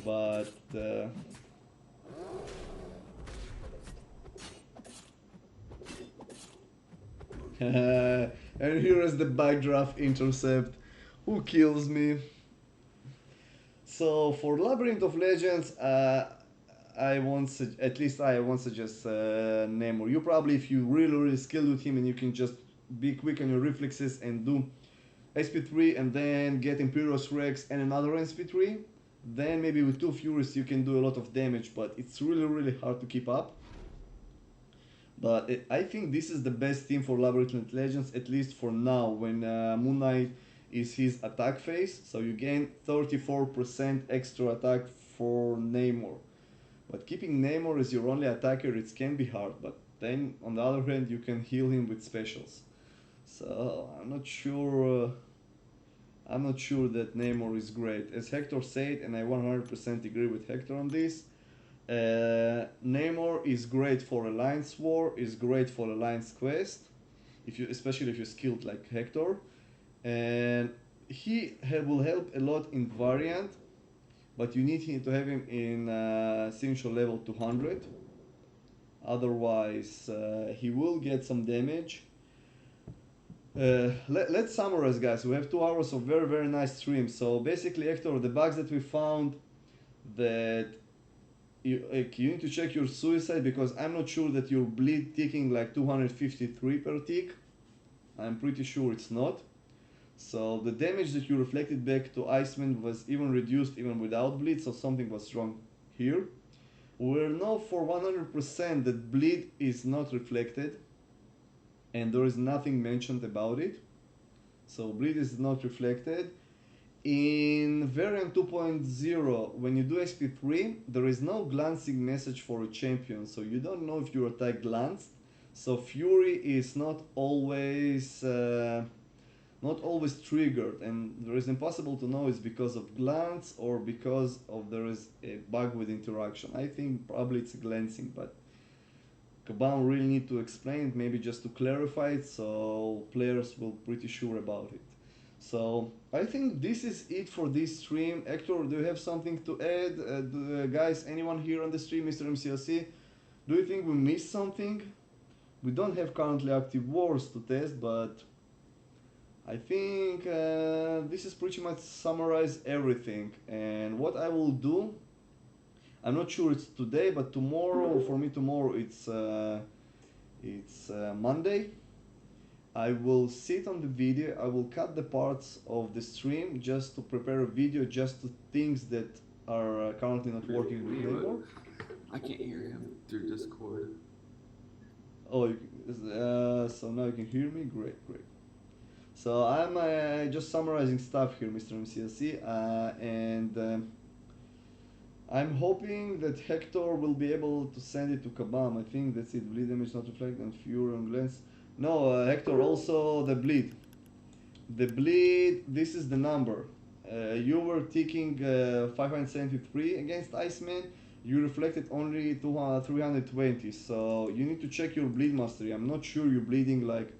but and here is the backdraft intercept. Who kills me? So for Labyrinth of Legends, at least I won't suggest Namor. You probably, if you really skilled with him and you can just be quick on your reflexes and do SP3 and then get Imperious Rex and another SP3, then maybe with 2 Furies you can do a lot of damage, but it's really hard to keep up. But I think this is the best team for Labyrinth of Legends, at least for now, when Moon Knight is his attack phase. So you gain 34% extra attack for Namor. But keeping Namor as your only attacker, it can be hard. But then, on the other hand, you can heal him with specials. So I'm not sure. I'm not sure that Namor is great. As Hector said, and I 100% agree with Hector on this. Namor is great for Alliance War. Is great for Alliance Quest, especially if you're skilled like Hector, and will help a lot in variant. But you need to have him in signature level 200. Otherwise, he will get some damage. Let's summarize, guys. We have 2 hours of very nice stream. So basically, Hector, the bugs that we found, that you need to check your suicide, because I'm not sure that your bleed ticking like 253 per tick. I'm pretty sure it's not. So the damage that you reflected back to Iceman was even reduced even without bleed, so something was wrong here. We know for 100% that bleed is not reflected, and there is nothing mentioned about it. So bleed is not reflected. In variant 2.0, when you do SP3, there is no glancing message for a champion, so you don't know if your attack glanced. So Fury is not always triggered, and there is impossible to know it's because of glance or because of there is a bug with interaction. I think probably it's glancing, but Kabam really need to explain it, maybe just to clarify it, so players will pretty sure about it. So I think this is it for this stream. Hector, do you have something to add? Guys, anyone here on the stream, Mr. MCLC, do you think we missed something? We don't have currently active wars to test, but I think this is pretty much summarize everything. And what I will do, I'm not sure it's today, but tomorrow, for me tomorrow it's Monday. I will sit on the video, I will cut the parts of the stream just to prepare a video just to things that are currently not working with Namor. I can't hear him through Discord. Oh, so now you can hear me? Great. So I'm just summarizing stuff here, Mr. MCLC, and I'm hoping that Hector will be able to send it to Kabam. I think that's it. Bleed damage not reflect and Fury on glance. No, Hector, also the bleed. The bleed, this is the number. You were ticking 573 against Iceman. You reflected only 320. So you need to check your bleed mastery. I'm not sure you're bleeding like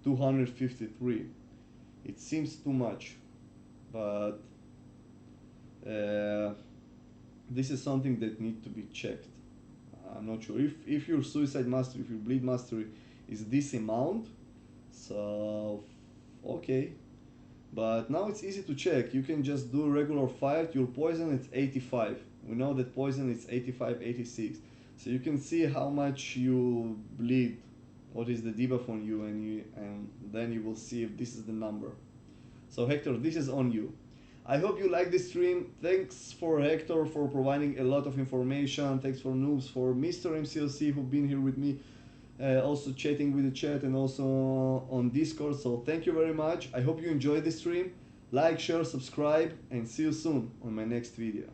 253. It seems too much. But this is something that needs to be checked. I'm not sure. If your suicide mastery, if your bleed mastery is this amount, so okay, but now it's easy to check. You can just do a regular fight. Your poison is 85. We know that poison is 85, 86, so you can see how much you bleed, what is the debuff on you, and then you will see if this is the number. So Hector, this is on you. I hope you like this stream. Thanks for Hector for providing a lot of information. Thanks for Noobs, for Mr. MCOC who've been here with me, also chatting with the chat and also on Discord. So thank you very much. I hope you enjoyed this stream. Like, share, subscribe, and see you soon on my next video.